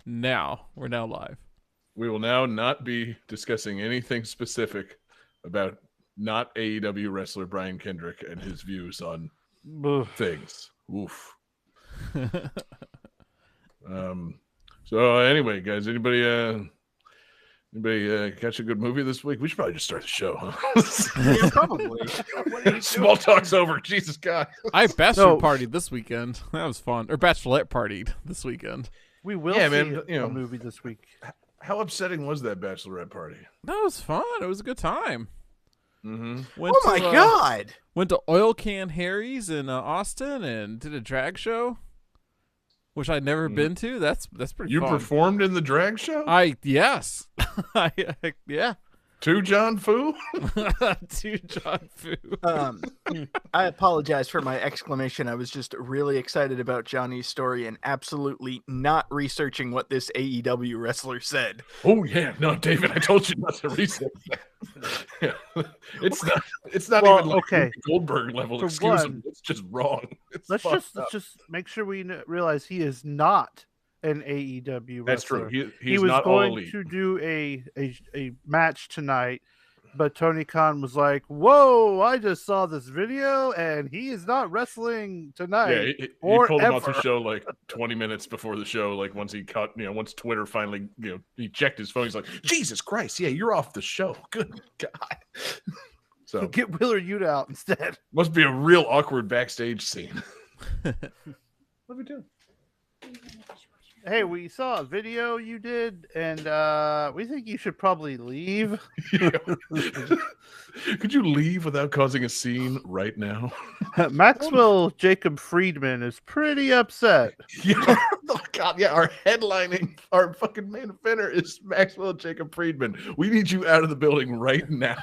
now. We're now live. We will now not be discussing anything specific about not AEW wrestler Brian Kendrick and his views on things. Oof. So anyway, guys, anybody catch a good movie this week? We should probably just start the show, huh? Yeah, probably. Small talk's over. Jesus God. I bachelor partied this weekend. That was fun. Or bachelorette partied this weekend. We will see a movie this week. How upsetting was that bachelorette party? That was fun. It was a good time. Mm-hmm. Oh my God! Went to Oil Can Harry's in Austin and did a drag show, which I'd never been to. That's pretty. You fun. performed in the drag show? Yes. Yeah. To John Fu? To John Fu. I apologize for my exclamation. I was just really excited about Johnny's story and absolutely not researching what this AEW wrestler said. Oh yeah, no, David, I told you not to research that. Yeah. It's not even like okay. Goldberg level For excuse. one, It's just wrong. Let's just make sure we realize he is not an AEW wrestler. That's true. He was not all going elite. to do a match tonight, but Tony Khan was like, "Whoa! I just saw this video, and he is not wrestling tonight." Yeah, he pulled him off the show like 20 minutes before the show. Like once once Twitter finally, he checked his phone. He's like, "Jesus Christ! Yeah, you're off the show. Good God." So Get Wheeler Yuta out instead. must be a real awkward backstage scene. What are we doing? Hey, we saw a video you did, and we think you should probably leave. Could you leave without causing a scene right now? Maxwell Jacob Friedman is pretty upset. Yeah, oh God, yeah. Our fucking main offender is Maxwell Jacob Friedman. We need you out of the building right now.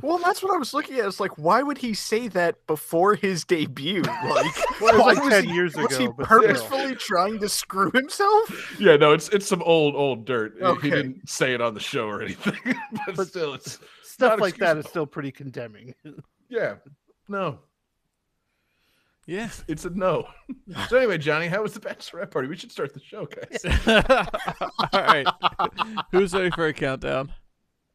Well, that's what I was looking at. It's like, why would he say that before his debut? Like, Well, it was why like 10 years was he ago, but purposefully trying to screw himself? Yeah, no, it's some old dirt. Okay. He didn't say it on the show or anything, but still, it's Stuff not like that is excusable. still pretty condemning. Yeah, no, Yeah. it's a no. So anyway, Johnny, how was the bachelorette party? We should start the show, guys. All right. Who's ready for a countdown?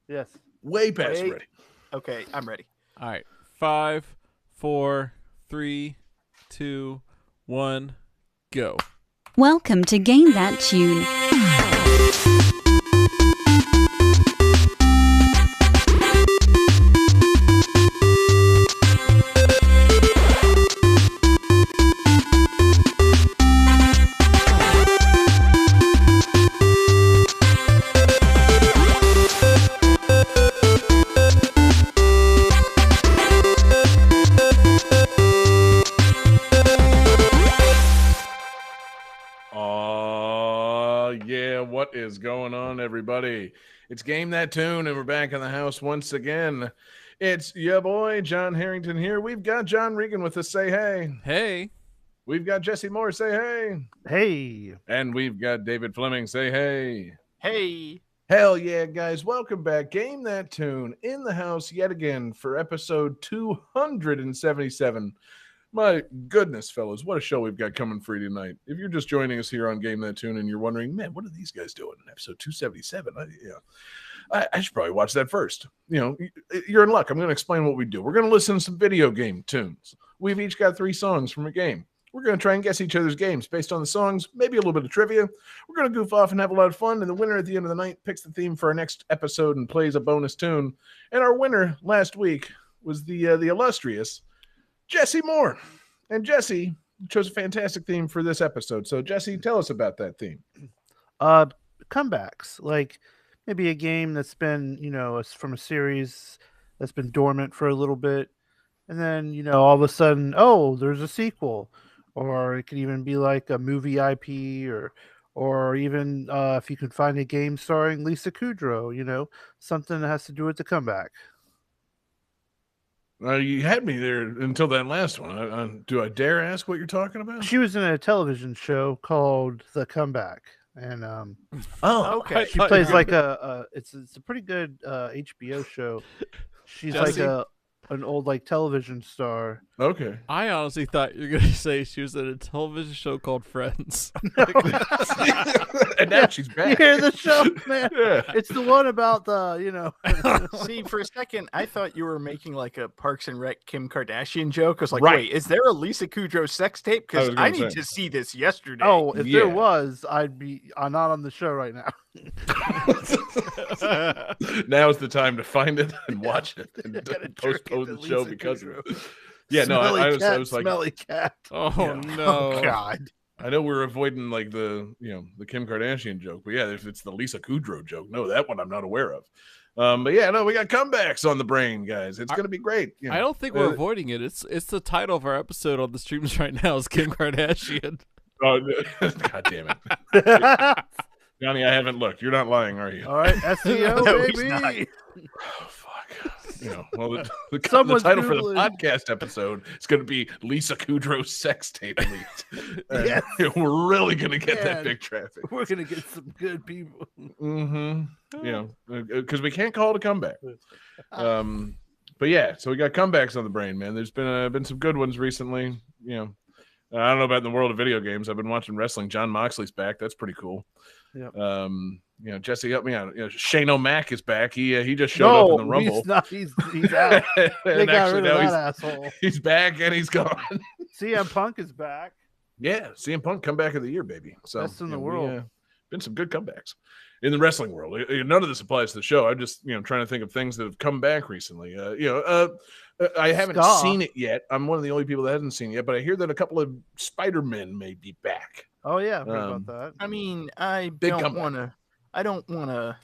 Yes. Way past Wait. ready. Okay, I'm ready. All right. 5, 4, 3, 2, 1, go. Welcome to Gain That Tune. What is going on, everybody? It's Game That Tune, and we're back in the house once again. It's your boy, John Harrington here. We've got John Regan with us. Say hey. Hey. We've got Jesse Moore. Say hey. Hey. And we've got David Fleming. Say hey. Hey. Hell yeah, guys. Welcome back. Game That Tune in the house yet again for episode 277. My goodness, fellas, what a show we've got coming for you tonight. If you're just joining us here on Game That Tune and you're wondering, man, what are these guys doing in episode 277? I should probably watch that first. You're in luck. I'm going to explain what we do. We're going to listen to some video game tunes. We've each got 3 songs from a game. We're going to try and guess each other's games based on the songs, maybe a little bit of trivia. We're going to goof off and have a lot of fun, and the winner at the end of the night picks the theme for our next episode and plays a bonus tune. And our winner last week was the illustrious Jesse Moore. And Jesse chose a fantastic theme for this episode. So, Jesse, tell us about that theme. Comebacks. Like maybe a game that's been, from a series that's been dormant for a little bit. And then, all of a sudden, there's a sequel. Or it could even be like a movie IP or even if you could find a game starring Lisa Kudrow, something that has to do with the comeback. You had me there until that last one. Do I dare ask what you're talking about? She was in a television show called The Comeback, and Okay. she plays like it's a pretty good HBO show. She's Jesse? like a an old like television star. Okay. I honestly thought you were gonna say she was in a television show called Friends. And now she's You back. hear the show, man? Yeah. It's the one about the See, for a second, I thought you were making like a Parks and Rec Kim Kardashian joke. I was like, Right. wait, is there a Lisa Kudrow sex tape? I was Because gonna I need say. to see this yesterday. Oh, if Yeah. there was, I'd be not on the show right now. Now is the time to find it and watch it and gotta postpone jerk the show into because of Kudrow. it. Yeah, no, Smelly I cat, was like, smelly cat. Oh Yeah. no! Oh God. I know we're avoiding like the Kim Kardashian joke, but yeah, if it's the Lisa Kudrow joke, no, that one I'm not aware of. But yeah, no, we got comebacks on the brain, guys. It's gonna be great. You know. I don't think we're avoiding it. It's the title of our episode on the streams right now is Kim Kardashian. Oh, God damn it, Johnny! I haven't looked. You're not lying, are you? All right, SEO, No, he's baby. not. Oh, fuck. Well, the Someone's title for the Googling. podcast episode is going to be Lisa Kudrow's sex tape leaked. And Yes. we're really going to get that Man. big traffic. We're gonna get some good people. Mm-hmm. Because we can't call it a comeback. But yeah, so we got comebacks on the brain, man. There's been some good ones recently. I don't know about in the world of video games. I've been watching wrestling. John Moxley's back. That's pretty cool. Yep. Jesse, help me out. Shane O'Mac is back. He just showed up in the Rumble. He's not. He's out. They And got actually rid of now that asshole. he's back and he's gone. CM Punk is back. Yeah, CM Punk comeback of the year, baby. So Best in the world. Been some good comebacks in the wrestling world. None of this applies to the show. I'm just trying to think of things that have come back recently. I haven't Ska. seen it yet. I'm one of the only people that hasn't seen it yet, but I hear that a couple of Spider-Men may be back. Oh yeah, I've heard about that. I mean, I Big don't comeback. want to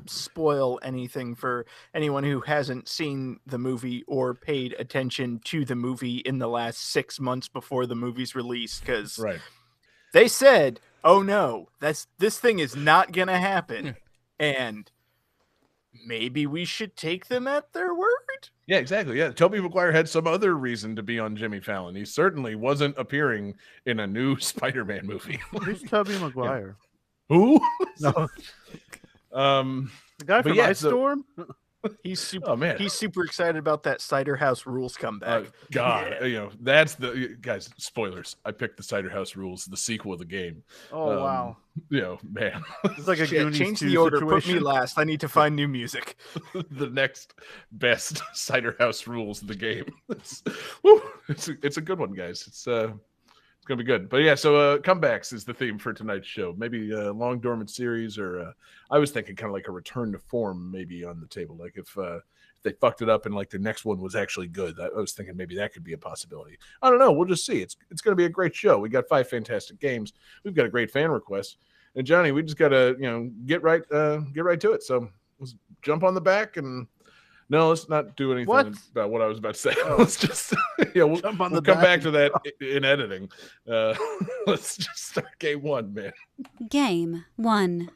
spoil anything for anyone who hasn't seen the movie or paid attention to the movie in the last 6 months before the movie's release, because Right. they said, "Oh no, this thing is not gonna happen," and maybe we should take them at their word. Yeah, exactly. Yeah, Tobey Maguire had some other reason to be on Jimmy Fallon. He certainly wasn't appearing in a new Spider-Man movie. Who's Tobey Maguire? Who? No, the guy But from yeah, Ice so- Storm. He's super. Oh man. He's super excited about that Cider House Rules comeback. God, that's the guys. Spoilers. I picked the Cider House Rules, the sequel of the game. Oh wow, Man, it's like a Shit, Goonies change 2 the order. situation. Put me last. I need to find new music. the next best Cider House Rules of the game. It's a good one, guys. It's gonna be good. But yeah, so comebacks is the theme for tonight's show. Maybe a long dormant series, or I was thinking kind of like a return to form, maybe on the table. Like if they fucked it up and like the next one was actually good, I was thinking maybe that could be a possibility. I don't know. We'll just see. It's going to be a great show. We got 5 fantastic games. We've got a great fan request, and Johnny, we just got to get right to it. So let's jump on the back and. No, let's not do anything about what I was about to say. Let's just we'll Jump on we'll the come back back to that in editing. Let's just start game 1, man. Game 1.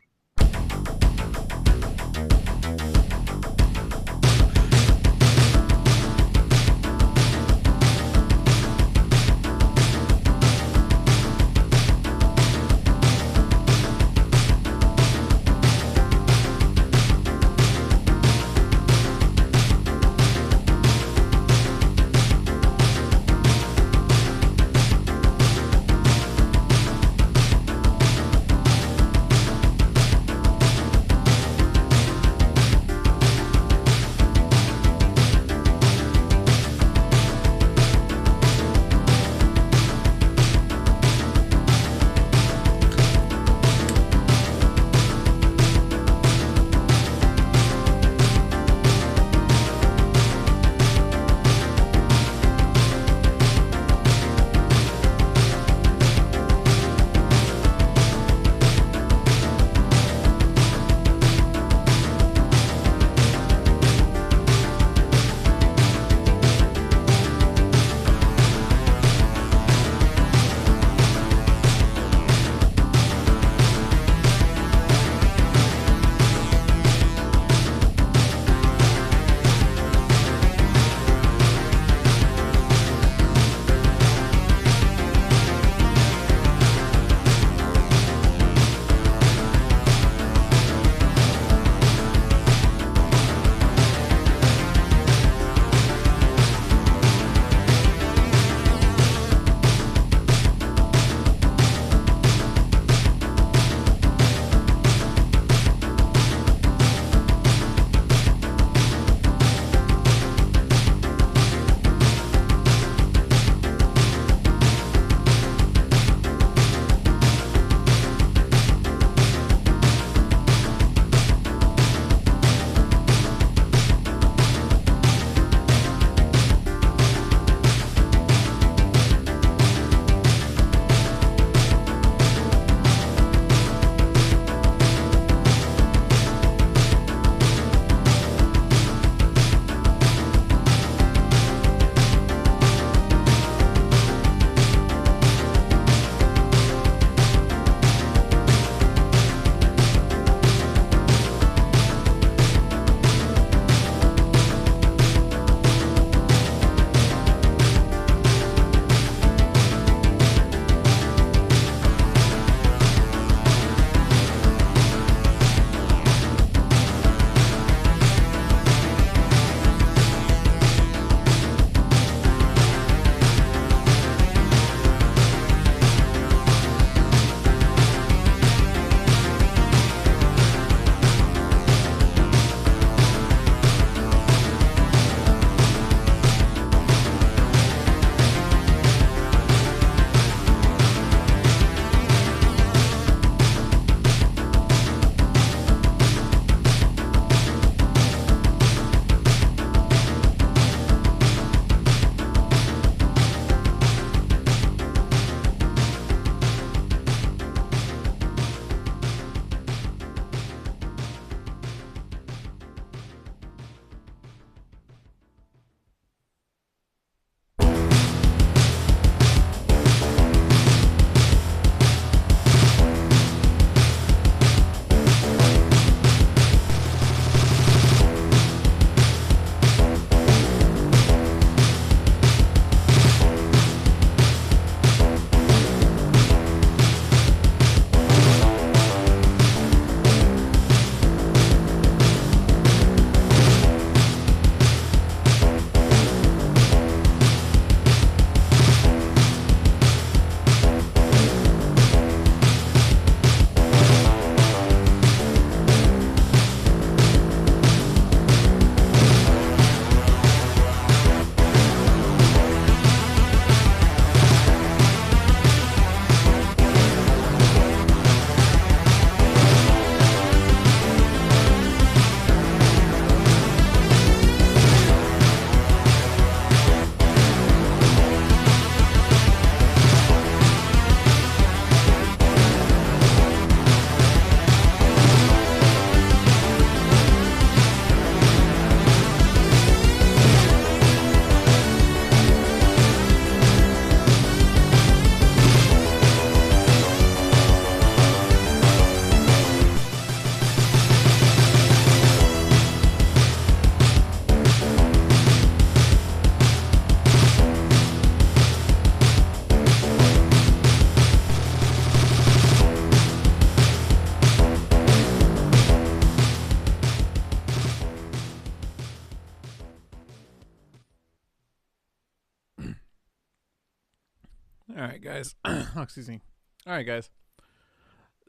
All right, guys. Oh, excuse me. All right, guys.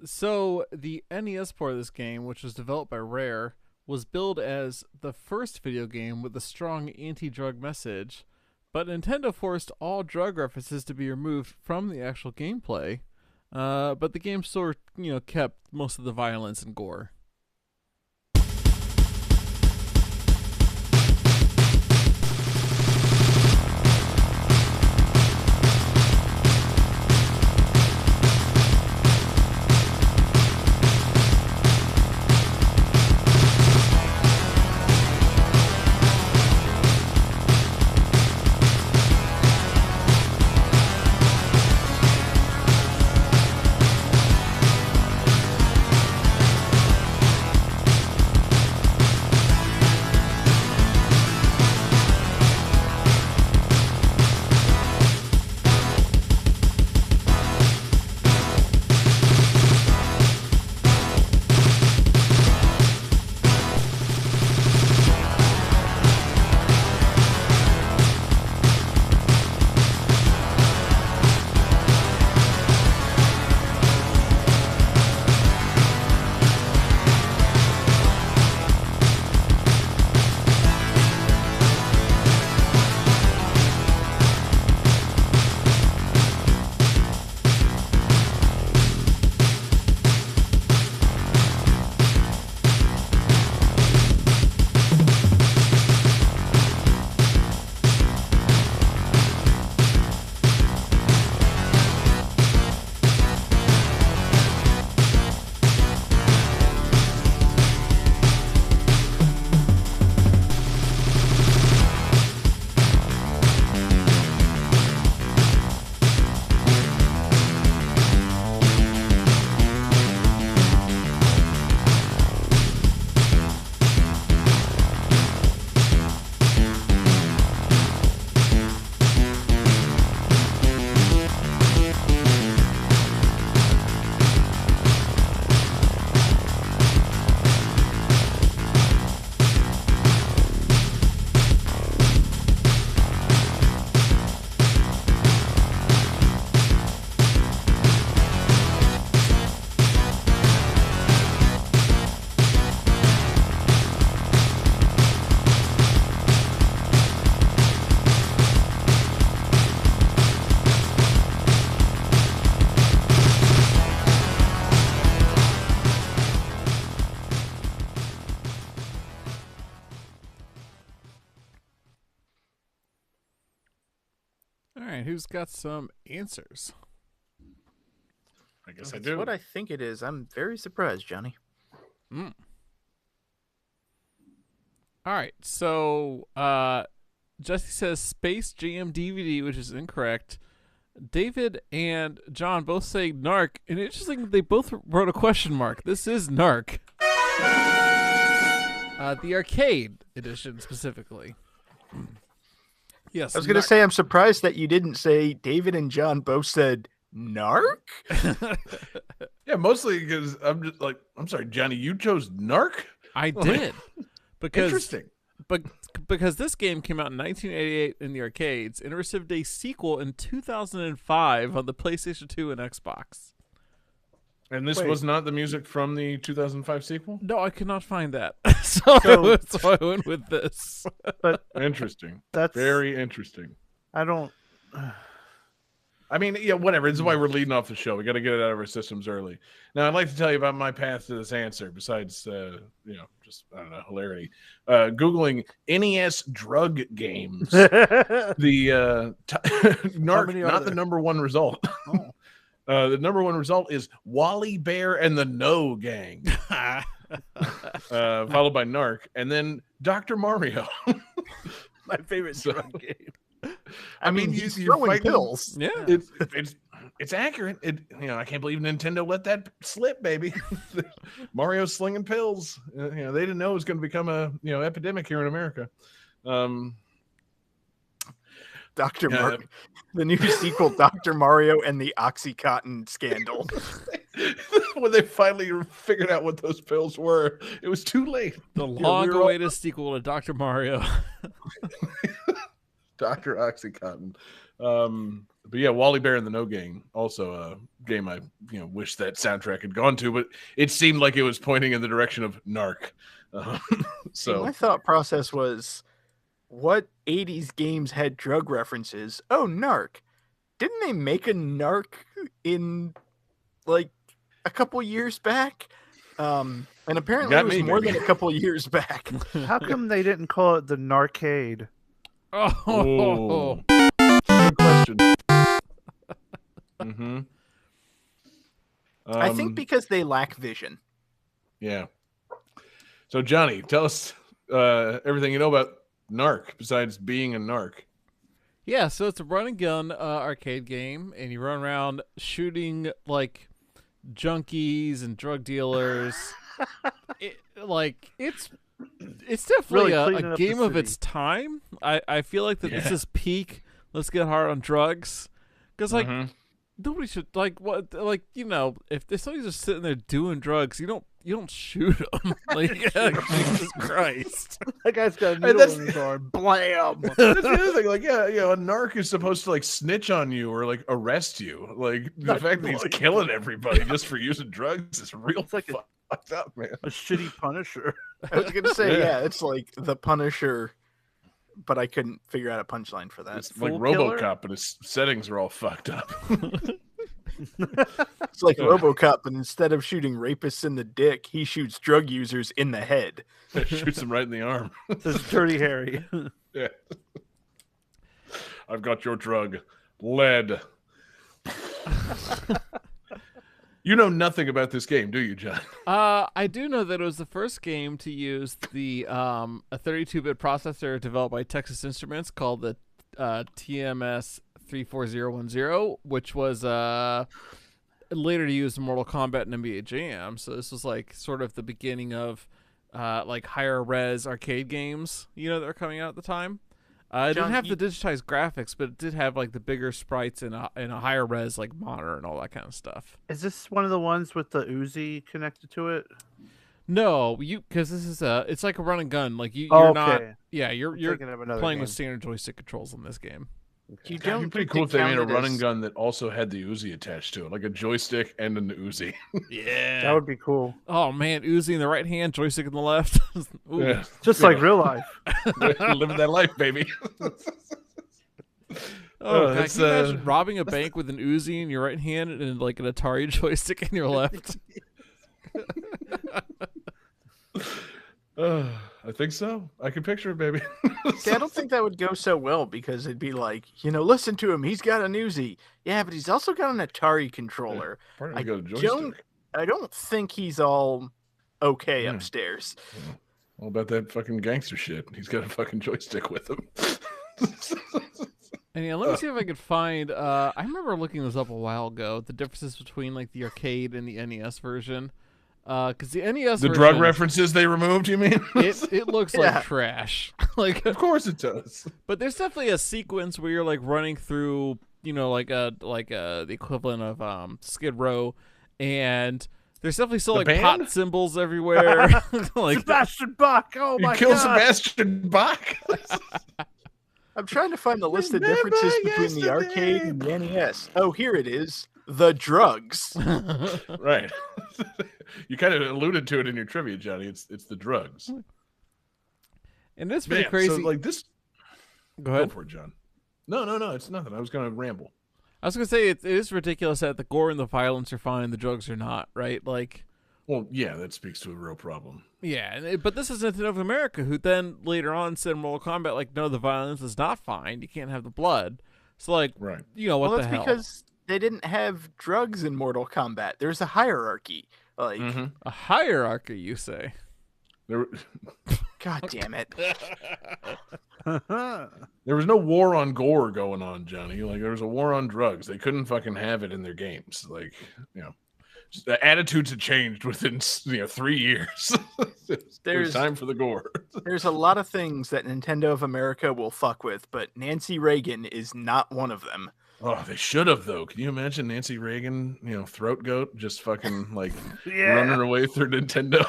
So the NES port of this game, which was developed by Rare, was billed as the first video game with a strong anti-drug message, but Nintendo forced all drug references to be removed from the actual gameplay. But the game still, kept most of the violence and gore. All right, who's got some answers? I guess I That's do. what I think it is. I'm very surprised, Johnny. All right, so Jesse says Space Jam DVD, which is incorrect. David and John both say Narc, and interesting, they both wrote a question mark. This is Narc. The arcade edition specifically. Yes, I was going to say, I'm surprised that you didn't say David and John both said Narc. Yeah, mostly because I'm sorry, Johnny, you chose Narc? I did. Because Interesting. But because this game came out in 1988 in the arcades and received a sequel in 2005 on the PlayStation 2 and Xbox. And this Wait. was not the music from the 2005 sequel? No, I could not find that. so I went with this. But Interesting. that's Very interesting. I don't. I mean, yeah, whatever. This is why we're leading off the show. We got to get it out of our systems early. Now, I'd like to tell you about my path to this answer. Besides, just I don't know, hilarity. Googling NES drug games. The Narc, not the number one result. The number one result is Wally Bear and the No Gang, followed by Narc, and then Dr. Mario. My favorite drug game. I mean, you- he's you're throwing fighting- pills. Yeah. It's accurate. I can't believe Nintendo let that slip, baby. Mario's slinging pills. They didn't know it was going to become a epidemic here in America. Dr. Mario, the new sequel, Dr. Mario and the Oxycontin Scandal. When they finally figured out what those pills were, it was too late. The long-awaited sequel to Dr. Mario. Dr. Oxycontin. But yeah, Wally Bear and the No Gang, also a game I wish that soundtrack had gone to, but it seemed like it was pointing in the direction of Narc. See, my thought process was, what 80s games had drug references? Oh, Narc. Didn't they make a Narc in like a couple years back? And apparently it was more than a couple years back. How come they didn't call it the Narcade? Oh, good question. Mm-hmm. I think because they lack vision. Yeah. So Johnny, tell us everything you know about Narc besides being a narc. Yeah, so it's a run and gun arcade game, and you run around shooting like junkies and drug dealers. It's definitely Really a game of its time. I feel like that this is peak. Let's get hard on drugs, because nobody should if somebody's just sitting there doing drugs, you don't shoot them. Like Jesus Christ, That guy's got a needle in his arm. Blam. That's the other thing. Like, a narc is supposed to like snitch on you or like arrest you. Like the fact that he's killing everybody just for using drugs is real fucked up, man. A shitty Punisher. I was gonna say, it's like the Punisher, but I couldn't figure out a punchline for that. It's like RoboCop, but his settings are all fucked up. It's like RoboCop, but instead of shooting rapists in the dick, he shoots drug users in the head. Shoots them right in the arm. This Dirty Harry. Yeah. I've got your drug, lead. You know nothing about this game, do you, John? I do know that it was the first game to use the a 32-bit processor developed by Texas Instruments called the TMS 34010, which was later used in Mortal Kombat and NBA Jam. So this was like sort of the beginning of like higher res arcade games, that were coming out at the time. It didn't have the digitized graphics, but it did have like the bigger sprites and a higher res like monitor and all that kind of stuff. Is this one of the ones with the Uzi connected to it? No, because this is it's like a run and gun. Like you're not. Yeah, you're playing with standard joystick controls in this game. You It'd be pretty cool if they made a run and gun that also had the Uzi attached to it, like a joystick and an Uzi. Yeah, that would be cool. Oh man, Uzi in the right hand, joystick in the left. Yeah. Just like real life. Living that life, baby. God, can you imagine robbing a bank with an Uzi in your right hand and like an Atari joystick in your left? I think so. I can picture it, baby. See, I don't think that would go so well because it'd be like, listen to him. He's got an Uzi. Yeah, but he's also got an Atari controller. I don't think he's all okay upstairs. Yeah. All about that fucking gangster shit. He's got a fucking joystick with him. And let me see if I could find. I remember looking this up a while ago. The differences between like the arcade and the NES version. Because the NES the version, drug references they removed, you mean? it looks like trash. Like, of course it does. But there's definitely a sequence where you're like running through, the equivalent of Skid Row, and there's definitely still like pot symbols everywhere. Like Sebastian Bach. Oh my god! You killed Sebastian Bach. I'm trying to find the list of differences between the arcade and the NES. Oh, here it is. The drugs. Right. You kind of alluded to it in your trivia, Johnny. It's the drugs. And it's pretty crazy. So like this. Go ahead. Go for it, John. No. It's nothing. I was going to ramble. I was going to say it is ridiculous that the gore and the violence are fine, the drugs are not, right? Like. Well, yeah, that speaks to a real problem. Yeah, but this is Nintendo of America, who then later on said in Mortal Kombat, like, no, the violence is not fine. You can't have the blood. So, like, right. What the hell? That's because they didn't have drugs in Mortal Kombat. There's a hierarchy. Like a hierarchy, you say? God damn it! There was no war on gore going on, Johnny. Like there was a war on drugs. They couldn't fucking have it in their games. Like the attitudes had changed within 3 years. There's time for the gore. There's a lot of things that Nintendo of America will fuck with, but Nancy Reagan is not one of them. Oh, they should have though. Can you imagine Nancy Reagan, throat goat, just fucking like running away through Nintendo?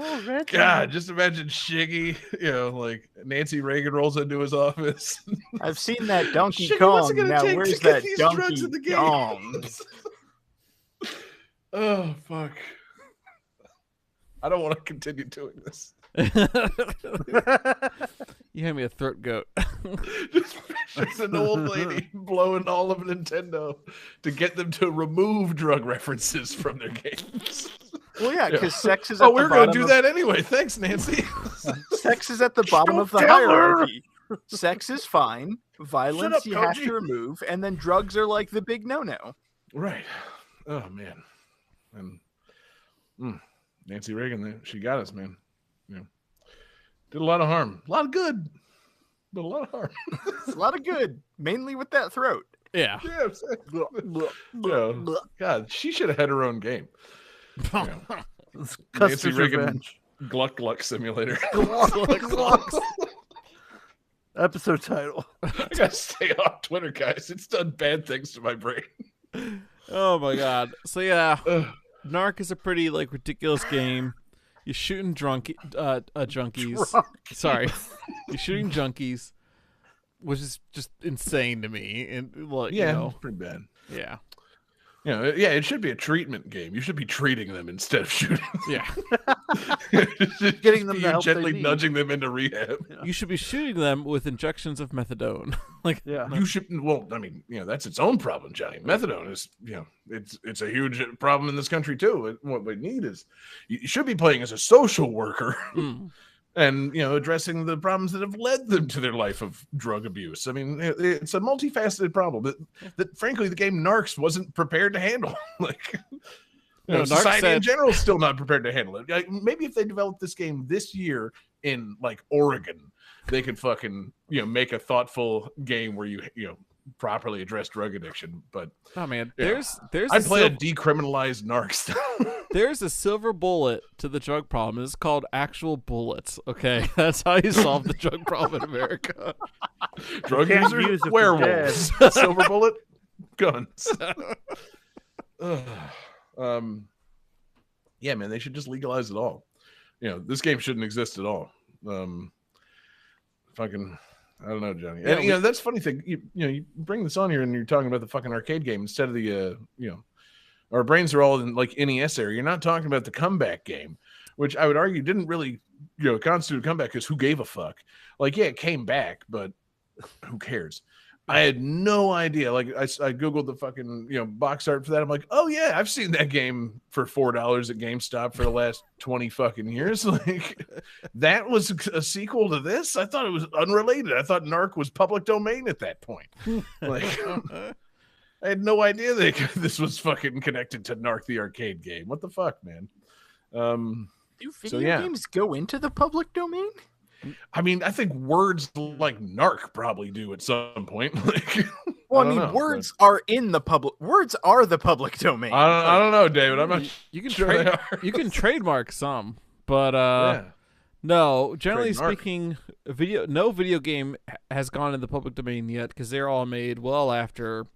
Oh, Reggie. God, just imagine Shiggy, like Nancy Reagan rolls into his office. I've seen that Donkey Shiggy, what's it Kong. gonna Now take where's to get that these drugs in Donkey the game? Kong? Oh, fuck. I don't want to continue doing this. You hand me a throat goat. Just pictures an old lady blowing all of Nintendo to get them to remove drug references from their games. Well, yeah, because sex is Oh, at we're the going bottom to do of, that anyway. Thanks, Nancy. sex is at the bottom Don't of the tell her. hierarchy. Sex is fine. Violence up, you have Koji. to remove, and then drugs are like the big no-no. Right. Oh, man. And Nancy Reagan, she got us, man. Yeah. Did a lot of harm. A lot of good, but a lot of harm. A lot of good, mainly with that throat. Yeah. Yeah, I'm saying. Yeah. God, she should have had her own game. Yeah. It's Nancy Custer's Reagan Revenge. Gluck Gluck Simulator. Episode title. I gotta stay off Twitter, guys. It's done bad things to my brain. Oh my god. So yeah, Ugh. Narc is a pretty like ridiculous game. You're shooting junkies. Drunkies. Sorry, you're shooting junkies, which is just insane to me. And well, Yeah, you know, it's pretty bad. yeah, Yeah, it should be a treatment game. You should be treating them instead of shooting. yeah. Getting them the help they gently need. nudging them into rehab. You should be shooting them with injections of methadone. Like, Yeah. You should. Well, I mean, that's its own problem, Johnny. Methadone is, it's a huge problem in this country too. What we need is you should be playing as a social worker. mm, And addressing the problems that have led them to their life of drug abuse. I mean, it's a multifaceted problem that frankly the game Narcs wasn't prepared to handle. Like, No, Narcs society in said- general is still not prepared to handle it. Like, maybe if they developed this game this year in like Oregon, they could fucking make a thoughtful game where you properly address drug addiction. But oh man, Yeah. there's I'd a play a sil- decriminalized Narcs. there's a silver bullet to the drug problem. It's called actual bullets. Okay, that's how you solve the drug problem in America. Drug Can't users, use if they're werewolves, silver bullet, guns. Ugh. Yeah, man, they should just legalize it all. This game shouldn't exist at all. Fucking, I don't know, Johnny. Yeah, And that's a funny thing. You bring this on here and you're talking about the fucking arcade game instead of the our brains are all in like NES area. You're not talking about the comeback game, which I would argue didn't really constitute a comeback because who gave a fuck? Like, yeah, it came back, but who cares? I had no idea. Like, I googled the fucking box art for that. I'm like, oh yeah, I've seen that game for $4 at GameStop for the last 20 fucking years. Like, that was a sequel to this. I thought it was unrelated. I thought Narc was public domain at that point. Like, I had no idea that this was fucking connected to Narc the arcade game. What the fuck, man? Do video yeah. games go into the public domain? I mean, I think words like narc probably do at some point. Like, Well, I don't mean, know, words are in the public. Words are the public domain. I don't know, David. I'm not You can sure they trade, are. you can trademark some, but Yeah. no. Generally Trademark. speaking, no video game has gone in the public domain yet because they're all made well after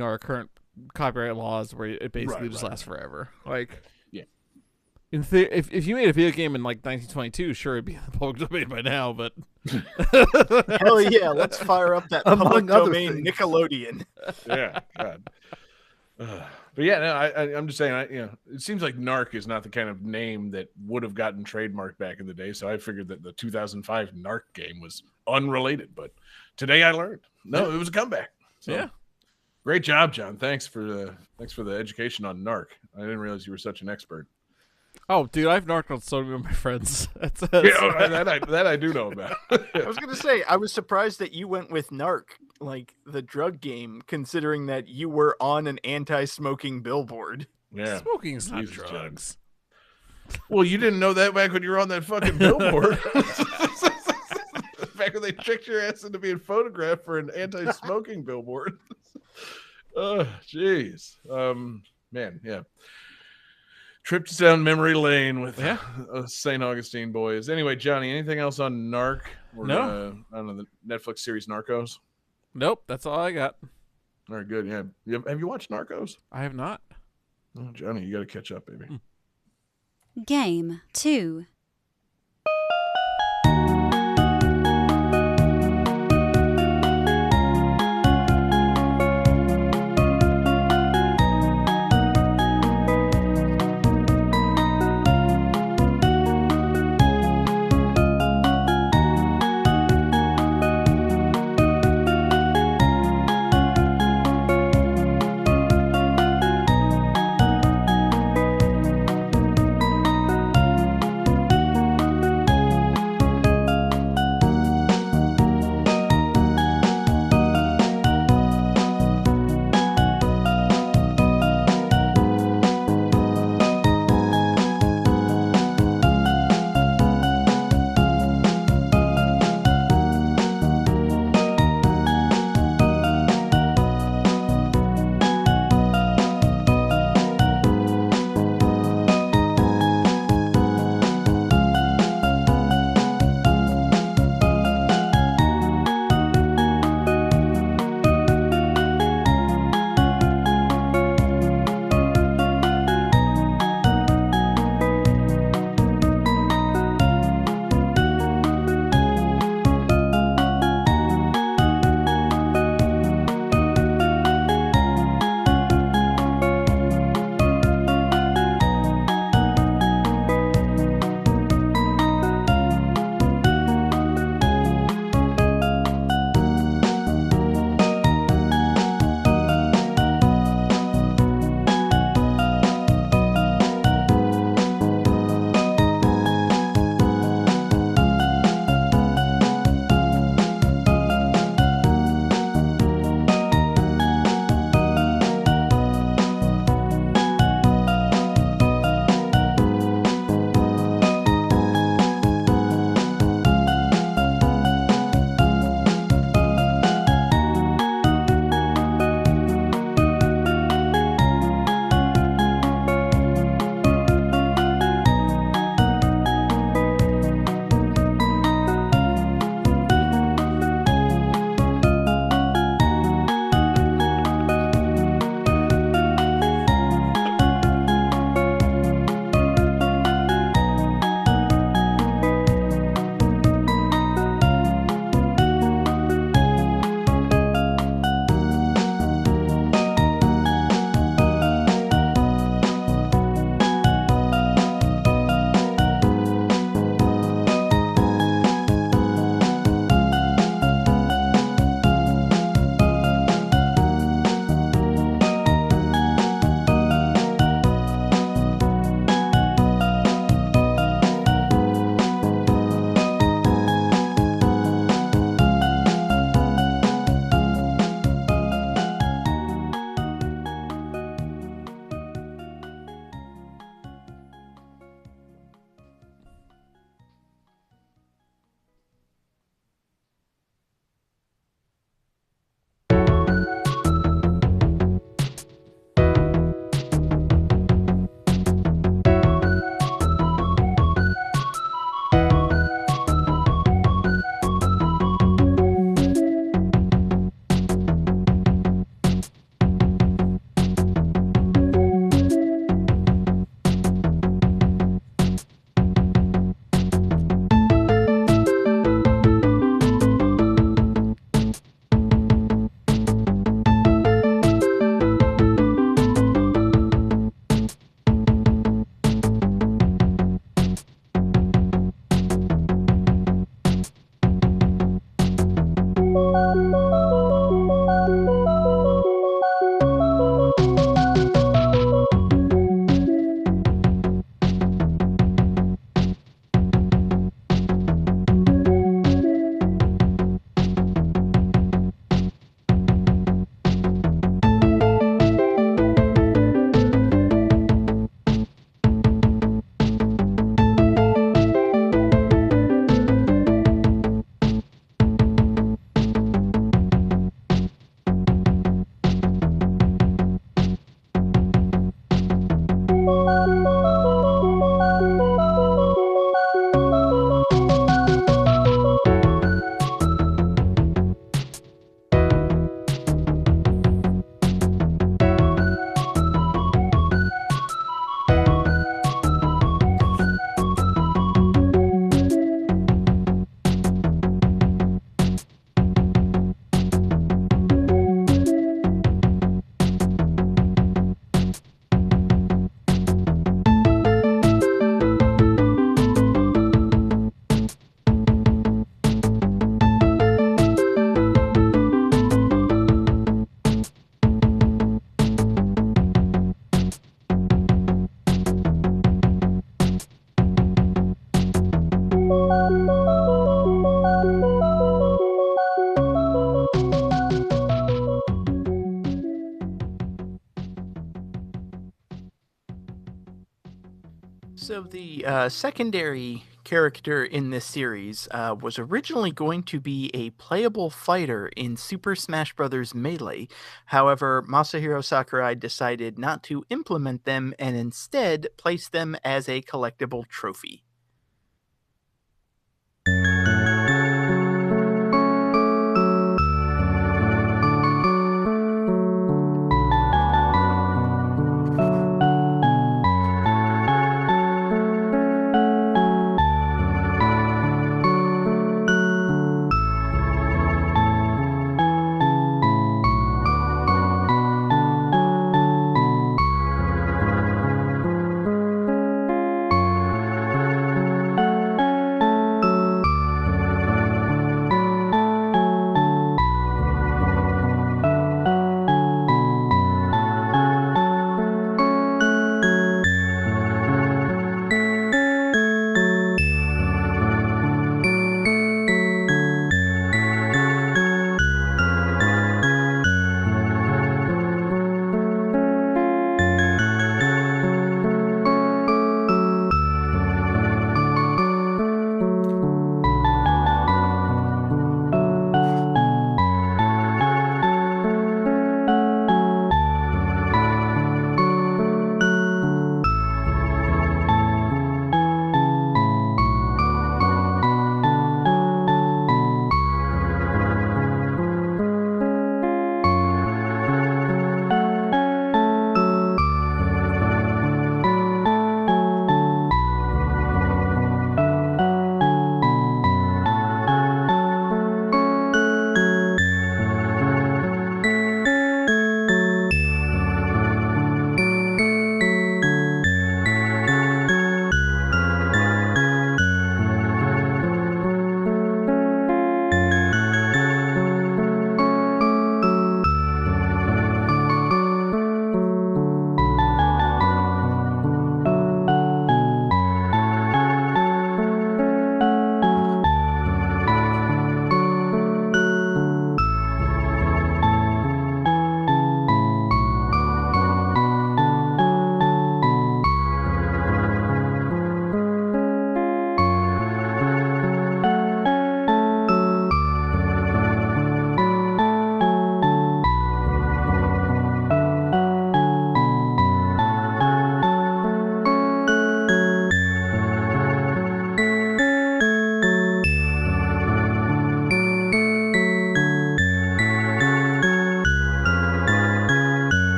our current copyright laws, where it basically Right, just right, lasts forever. Like, Yeah. if you made a video game in like 1922, sure it'd be in the public domain by now, but Hell yeah, let's fire up that Among public other domain things. Nickelodeon. Yeah, God. But yeah, no, I'm just saying, it seems like Narc is not the kind of name that would have gotten trademarked back in the day. So I figured that the 2005 Narc game was unrelated. But today I learned, no, it was a comeback. So, yeah. great job, John. Thanks for the education on Narc. I didn't realize you were such an expert. Oh, dude, I've narked on so many of my friends. That's That I do know about. I was gonna say, I was surprised that you went with Narc, like the drug game, considering that you were on an anti-smoking billboard. Yeah. smoking's not Jesus, John. drugs. Well, you didn't know that back when you were on that fucking billboard. Back when they tricked your ass into being photographed for an anti-smoking billboard. Oh, jeez. Man, yeah. Trips down memory lane with St. Augustine boys. Anyway, Johnny, anything else on Narc? Or, No. I don't know, the Netflix series Narcos? Nope, that's all I got. All right, good. Yeah. Have you watched Narcos? I have not. Oh, Johnny, you got to catch up, baby. Game 2. So the secondary character in this series was originally going to be a playable fighter in Super Smash Bros. Melee. However, Masahiro Sakurai decided not to implement them and instead place them as a collectible trophy.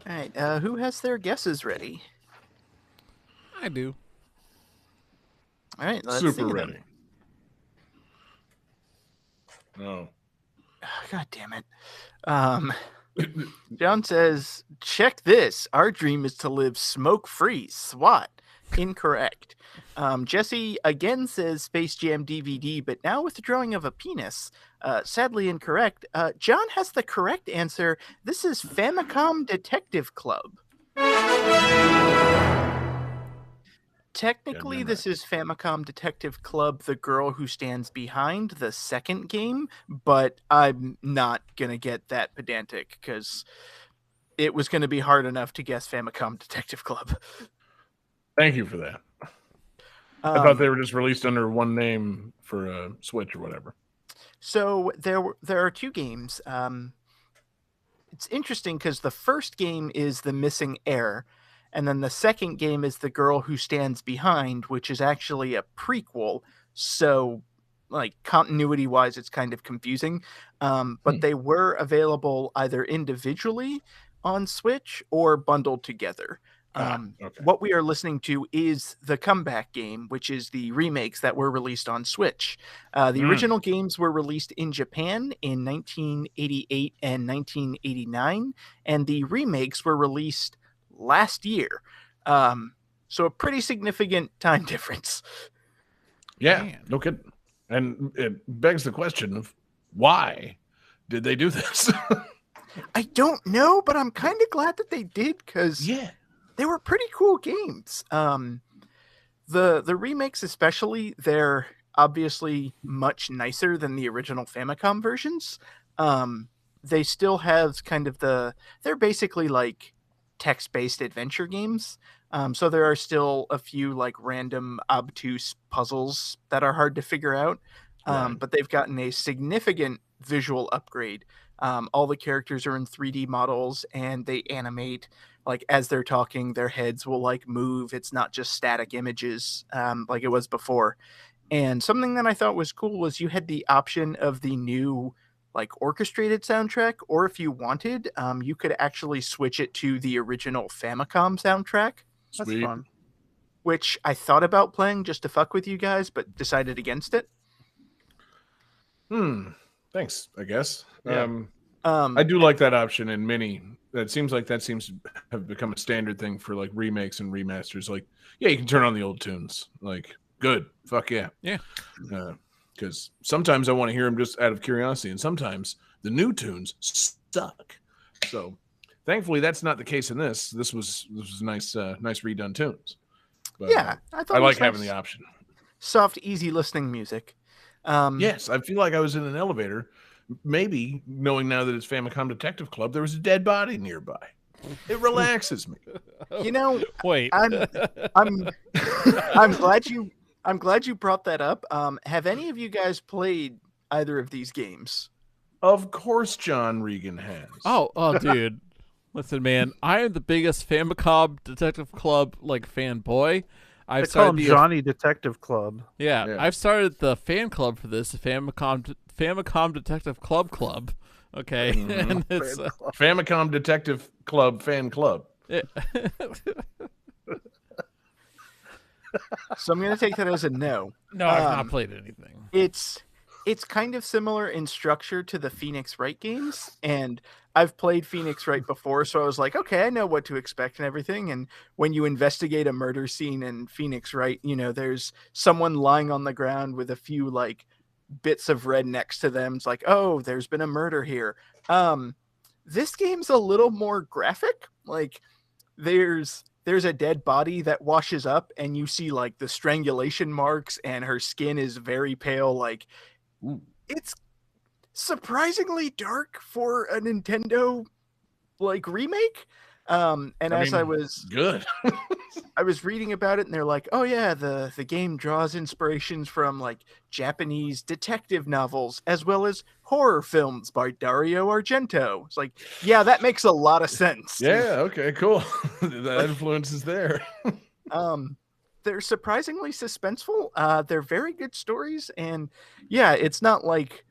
All right, who has their guesses ready? I do. All right, let's Super see them. ready. No. God damn it. John says, check this. Our dream is to live smoke-free. SWAT. Incorrect. Jesse again says Space Jam DVD, but now with the drawing of a penis. Sadly incorrect. John has the correct answer. This is Famicom Detective Club. Technically, this is Famicom Detective Club, The Girl Who Stands Behind, the second game, but I'm not going to get that pedantic because it was going to be hard enough to guess Famicom Detective Club. Thank you for that. I thought they were just released under one name for Switch or whatever. So there are two games. It's interesting because the first game is The Missing Heir, and then the second game is The Girl Who Stands Behind, which is actually a prequel. So, like, continuity-wise, it's kind of confusing. But they were available either individually on Switch or bundled together. Okay. What we are listening to is the comeback game, which is the remakes that were released on Switch. The original games were released in Japan in 1988 and 1989, and the remakes were released last year. So a pretty significant time difference. Yeah, Man. no kidding. And it begs the question of why did they do this? I don't know, but I'm kind of glad that they did because Yeah. they were pretty cool games. The remakes especially, they're obviously much nicer than the original Famicom versions. They still have kind of they're basically like text-based adventure games. So there are still a few like random obtuse puzzles that are hard to figure out. Right. But they've gotten a significant visual upgrade. All the characters are in 3D models and they animate, like as they're talking, their heads will like move. It's not just static images like it was before. And something that I thought was cool was you had the option of the new like orchestrated soundtrack, or if you wanted, you could actually switch it to the original Famicom soundtrack, That's Sweet. fun. which I thought about playing just to fuck with you guys, but decided against it. Thanks, I guess. Yeah. I do like that option in Mini. That seems to have become a standard thing for like remakes and remasters. Like, yeah, you can turn on the old tunes. Like, good. Fuck yeah. Yeah. Because sometimes I want to hear them just out of curiosity, and sometimes the new tunes suck. So, thankfully, that's not the case in this. This was nice redone tunes. But, Yeah, I thought I it was like having nice. the option. Soft, easy listening music. Yes, I feel like I was in an elevator. Maybe knowing now that it's Famicom Detective Club, there was a dead body nearby. It relaxes me. You know, Wait. I'm glad you brought that up. Have any of you guys played either of these games? Of course, John Regan has. Oh, dude. Listen, man, I am the biggest Famicom Detective Club like fanboy. They call him Johnny Detective Club. Yeah, I've started the fan club for this, the Famicom Detective Club. Okay, and it's Famicom Detective Club fan club. So I'm going to take that as a no. No, I've not played anything. It's kind of similar in structure to the Phoenix Wright games, and I've played Phoenix Wright before, so I was like, okay, I know what to expect and everything. And when you investigate a murder scene in Phoenix Wright, you know, there's someone lying on the ground with a few like bits of red next to them. It's like, oh, there's been a murder here. This game's a little more graphic. Like there's a dead body that washes up and you see like the strangulation marks and her skin is very pale. Like, it's surprisingly dark for a Nintendo like remake. I was good. I was reading about it and they're like, oh yeah, the game draws inspirations from like Japanese detective novels as well as horror films by Dario Argento. It's like, yeah, that makes a lot of sense. Yeah, okay, cool. That influence is there. They're surprisingly suspenseful. They're very good stories, and yeah, it's not like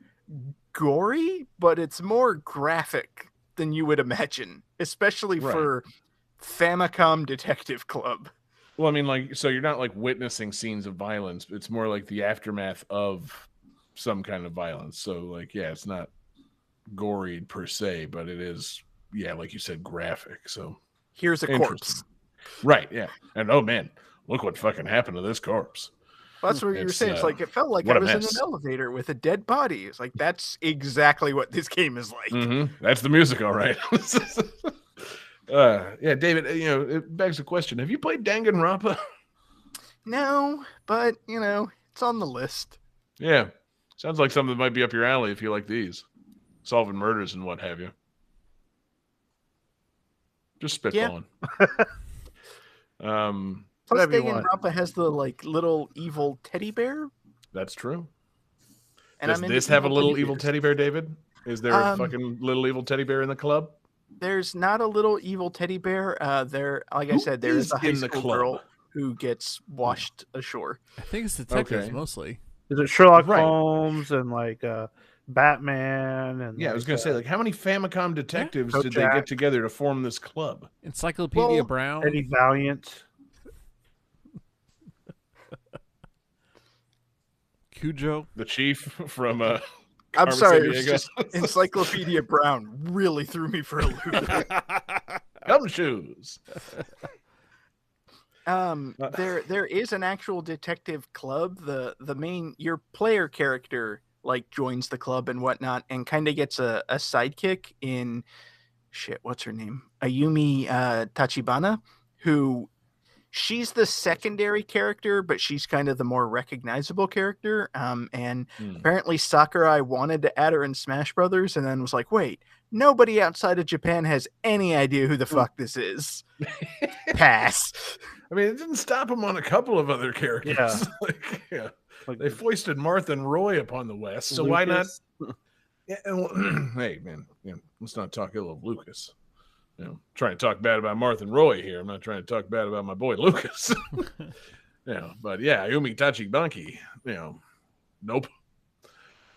gory, but it's more graphic than you would imagine, especially for Famicom Detective Club. Well, I mean, like, so you're not like witnessing scenes of violence. It's more like the aftermath of some kind of violence. So, like, yeah, it's not gory per se, but it is, yeah, like you said, graphic. So here's a corpse. Right, yeah. And oh man, look what fucking happened to this corpse. Well, that's what you were saying. It's like it felt like I was in an elevator with a dead body. It's like that's exactly what this game is like. Mm-hmm. That's the music, all right. Yeah, David. You know, it begs the question: have you played Danganronpa? No, but you know, it's on the list. Yeah, sounds like something that might be up your alley if you like these, solving murders and what have you. Just spitballing. Yeah. Plus, Danganronpa has the like little evil teddy bear. That's true. And does this have a little evil teddy bear, David? Is there a fucking little evil teddy bear in the club? There's not a little evil teddy bear. There, like I said, there is a high school girl who gets washed ashore. I think it's detectives mostly. Is it Sherlock Holmes and like Batman? And yeah, I was gonna say, like, how many Famicom detectives did they get together to form this club? Encyclopedia Brown, Eddie Valiant, Cujo, the chief from I'm sorry, it's just Encyclopedia Brown really threw me for a loop. Gumshoes. There is an actual detective club. Your player character like joins the club and whatnot, and kind of gets a sidekick in what's her name? Ayumi Tachibana, who she's the secondary character, but she's kind of the more recognizable character. And apparently Sakurai wanted to add her in Smash Brothers and then was like, wait, nobody outside of Japan has any idea who the fuck this is. Pass. I mean, it didn't stop him on a couple of other characters. Yeah. They foisted Martha and Roy upon the West, so why not? Yeah, hey, man, let's not talk ill of Lucas. Trying to talk bad about Martha and Roy here. I'm not trying to talk bad about my boy Lucas. But yeah, Ayumi Tachibanki, nope.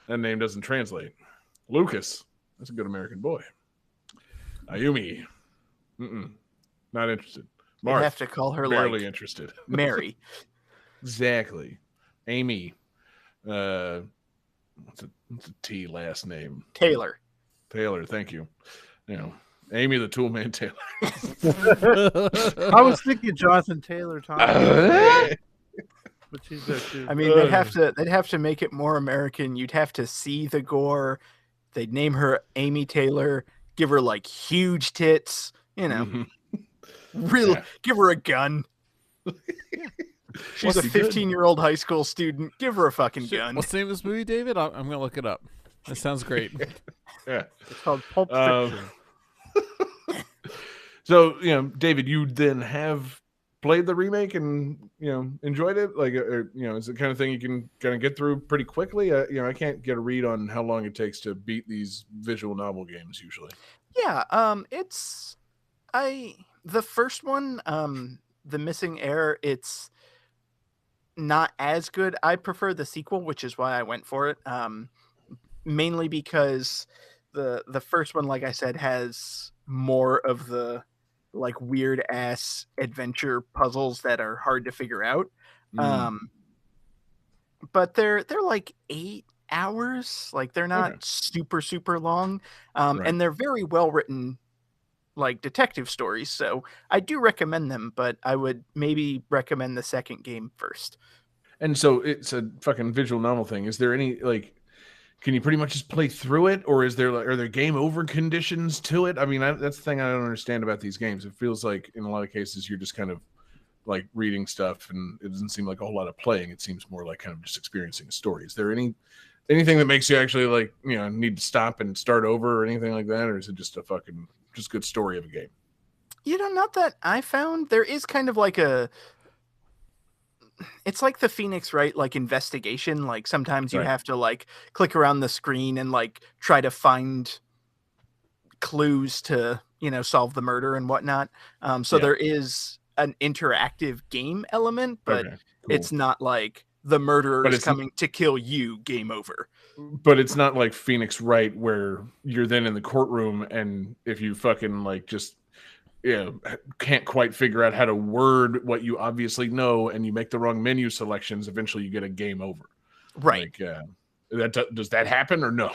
That name doesn't translate. Lucas, that's a good American boy. Ayumi, not interested. Marth, have to call her barely interested. Mary. Exactly. Amy, what's a T last name? Taylor, thank you. Amy the Toolman Taylor. I was thinking Jonathan Taylor Thomas. But she's there too. I mean, they'd have to make it more American. You'd have to see the gore. They'd name her Amy Taylor, give her like huge tits, really give her a gun. She's a 15-year-old high school student. Give her a fucking gun. What's the name of this movie, David? I'm going to look it up. That sounds great. Yeah. It's called Pulp Fiction. So, David, you then have played the remake and, enjoyed it? Like, is it the kind of thing you can kind of get through pretty quickly? I can't get a read on how long it takes to beat these visual novel games usually. Yeah. The first one, The Missing Heir, it's not as good. I prefer the sequel, which is why I went for it. Mainly because the first one, like I said, has more of the like weird ass adventure puzzles that are hard to figure out. But they're like 8 hours. Like they're not super long. And they're very well written, like detective stories. So I do recommend them, but I would maybe recommend the second game first. And so it's a fucking visual novel thing. Is there any can you pretty much just play through it, or are there game over conditions to it? I mean, that's the thing I don't understand about these games. It feels like in a lot of cases you're just kind of like reading stuff, and it doesn't seem like a whole lot of playing. It seems more like kind of just experiencing a story. Is there anything that makes you actually need to stop and start over or anything like that, or is it just a fucking just good story of a game? Not that I found. There is kind of like it's like the Phoenix Wright like investigation. Like sometimes you have to like click around the screen and like try to find clues to solve the murder and whatnot. So there is an interactive game element, but it's not like the murderer is coming to kill you, game over. But it's not like Phoenix Wright where you're then in the courtroom and if you fucking can't quite figure out how to word what you obviously know and you make the wrong menu selections, eventually you get a game over. Right. Does that happen or no?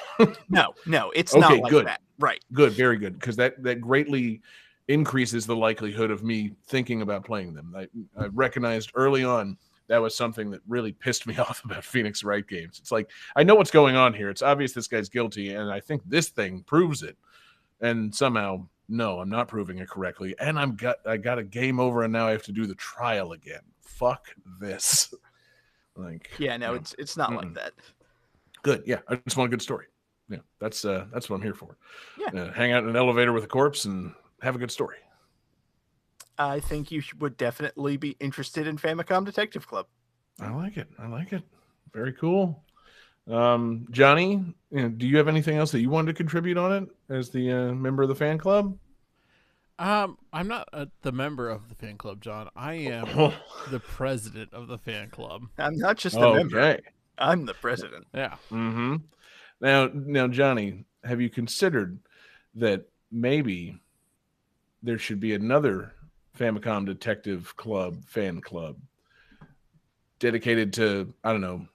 No, it's not like good. that. Right. Good, very good. Because that greatly increases the likelihood of me thinking about playing them. I recognized early on that was something that really pissed me off about Phoenix Wright games. It's like, I know what's going on here. It's obvious this guy's guilty, and I think this thing proves it. And somehow, no, I'm not proving it correctly. And I got a game over, and now I have to do the trial again. Fuck this. It's not like that. Good. Yeah, I just want a good story. Yeah, that's what I'm here for. Yeah, hang out in an elevator with a corpse and have a good story. I think you would definitely be interested in Famicom Detective Club. I like it. Very cool. Johnny, do you have anything else that you wanted to contribute on it as the member of the fan club? I'm not the member of the fan club, John. I am the president of the fan club. I'm not just the member. I'm the president. Yeah. Mm-hmm. Now, Johnny, have you considered that maybe there should be another Famicom Detective Club fan club dedicated to, I don't know,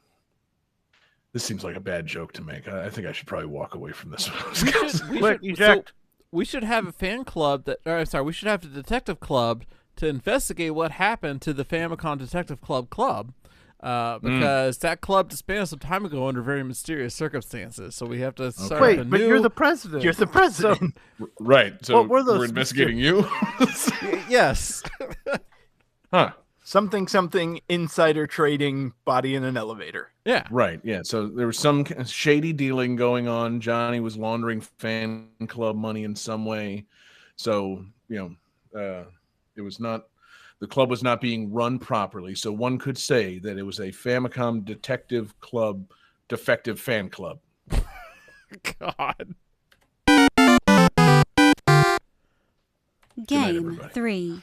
this seems like a bad joke to make. I think I should probably walk away from this one. We should have a fan club we should have a detective club to investigate what happened to the Famicom Detective Club because that club disbanded some time ago under very mysterious circumstances. So we have to start. Wait, but you're the president. You're the president. Right. So what were those we're investigating you? Yes. Huh. Something insider trading body in an elevator. Yeah. Right. Yeah. So there was some shady dealing going on. Johnny was laundering fan club money in some way. So, it was not, the club was not being run properly. So one could say that it was a Famicom Detective Club defective fan club. God. Game everybody. 3.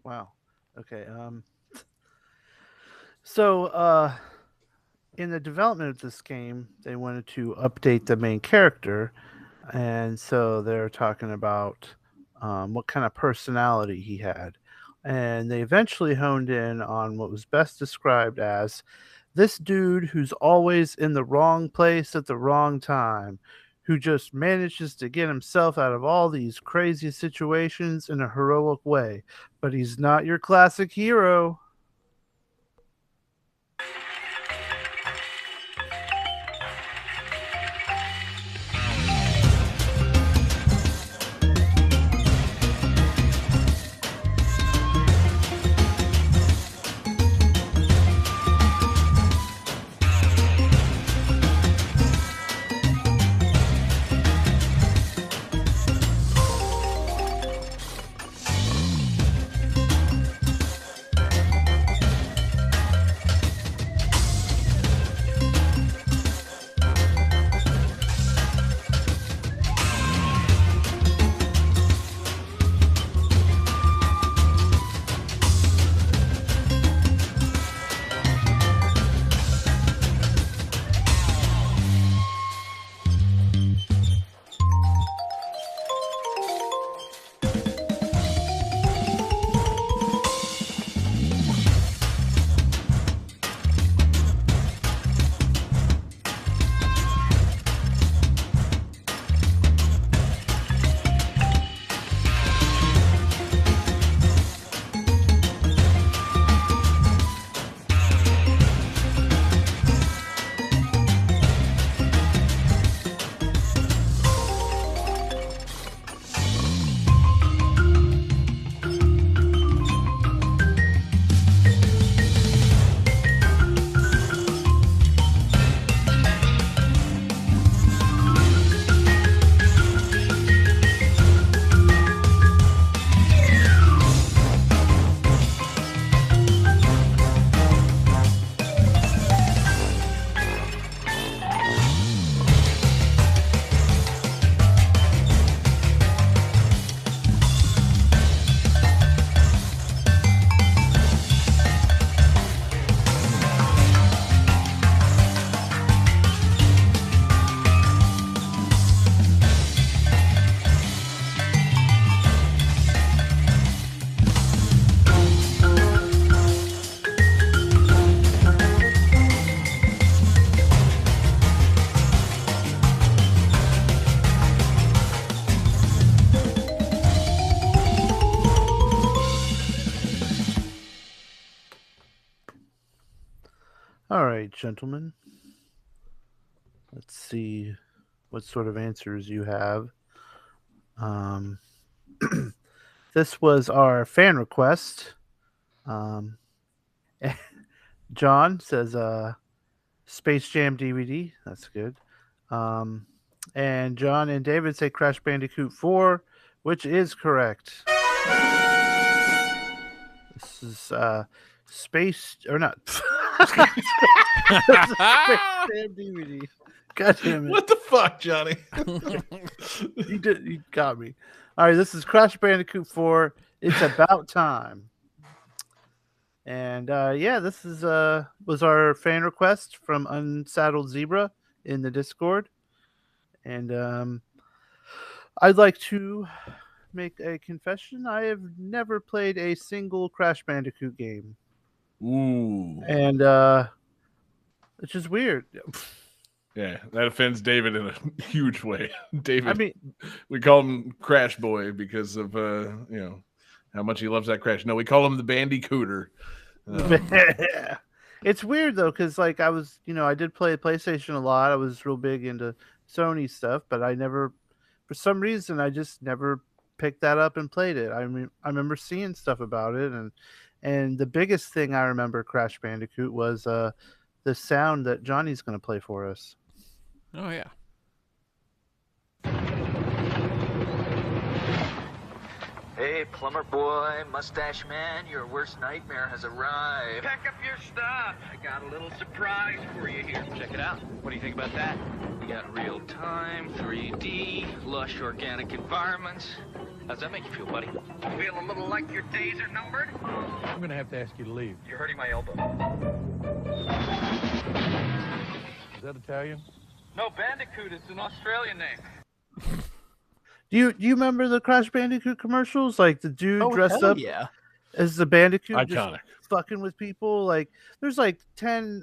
Wow. Okay. So, in the development of this game, they wanted to update the main character, and so they're talking about what kind of personality he had, and they eventually honed in on what was best described as this dude who's always in the wrong place at the wrong time, who just manages to get himself out of all these crazy situations in a heroic way, but he's not your classic hero. right, gentlemen. Let's see what sort of answers you have. This was our fan request. Um, John says Space Jam DVD. That's good. And John and David say Crash Bandicoot 4, which is correct. This is Space or not Space Jam DVD. God damn it. What the fuck, Johnny? You got me. All right, this is Crash Bandicoot 4. It's about time. And this is was our fan request from Unsaddled Zebra in the Discord. And I'd like to make a confession. I have never played a single Crash Bandicoot game. Ooh. And it's just weird. Yeah, that offends David in a huge way. David, I mean, we call him Crash Boy because of how much he loves that Crash. No, we call him the Bandicooter. It's weird though, because like I was, I did play PlayStation a lot. I was real big into Sony stuff, but I never, for some reason, I just never picked that up and played it. I mean, I remember seeing stuff about it, and the biggest thing I remember Crash Bandicoot was the sound that Johnny's going to play for us. Oh yeah. Hey, plumber boy, mustache man, your worst nightmare has arrived. Pack up your stuff. I got a little surprise for you here. Check it out. What do you think about that? We got real-time, 3D, lush organic environments. How's that make you feel, buddy? Feel a little like your days are numbered? I'm going to have to ask you to leave. You're hurting my elbow. Is that Italian? No, Bandicoot is an Australian name. Do you remember the Crash Bandicoot commercials? Like the dude dressed hell up yeah. as the Bandicoot, Iconic. just fucking with people. Like there's like 10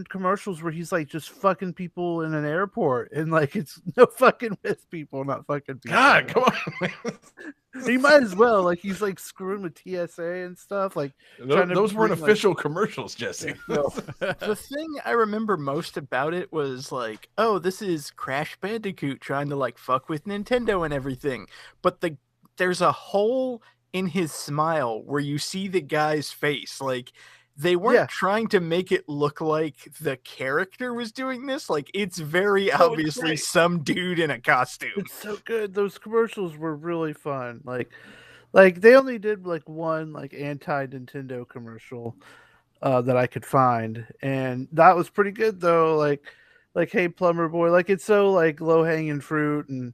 commercials where he's like just fucking people in an airport, and like it's no fucking with people, not fucking people. God, come on. He might as well. Like he's like screwing with TSA and stuff. Like Those weren't bring, official commercials, Jesse. No. The thing I remember most about it was like, oh, this is Crash Bandicoot trying to like fuck with Nintendo and everything. But there's a hole in his smile where you see the guy's face. Like they weren't trying to make it look like the character was doing this. Like it's very obviously some dude in a costume. It's so good. Those commercials were really fun. Like they only did like one like anti-Nintendo commercial that I could find, and that was pretty good though. Like hey plumber boy, like it's so like low-hanging fruit, and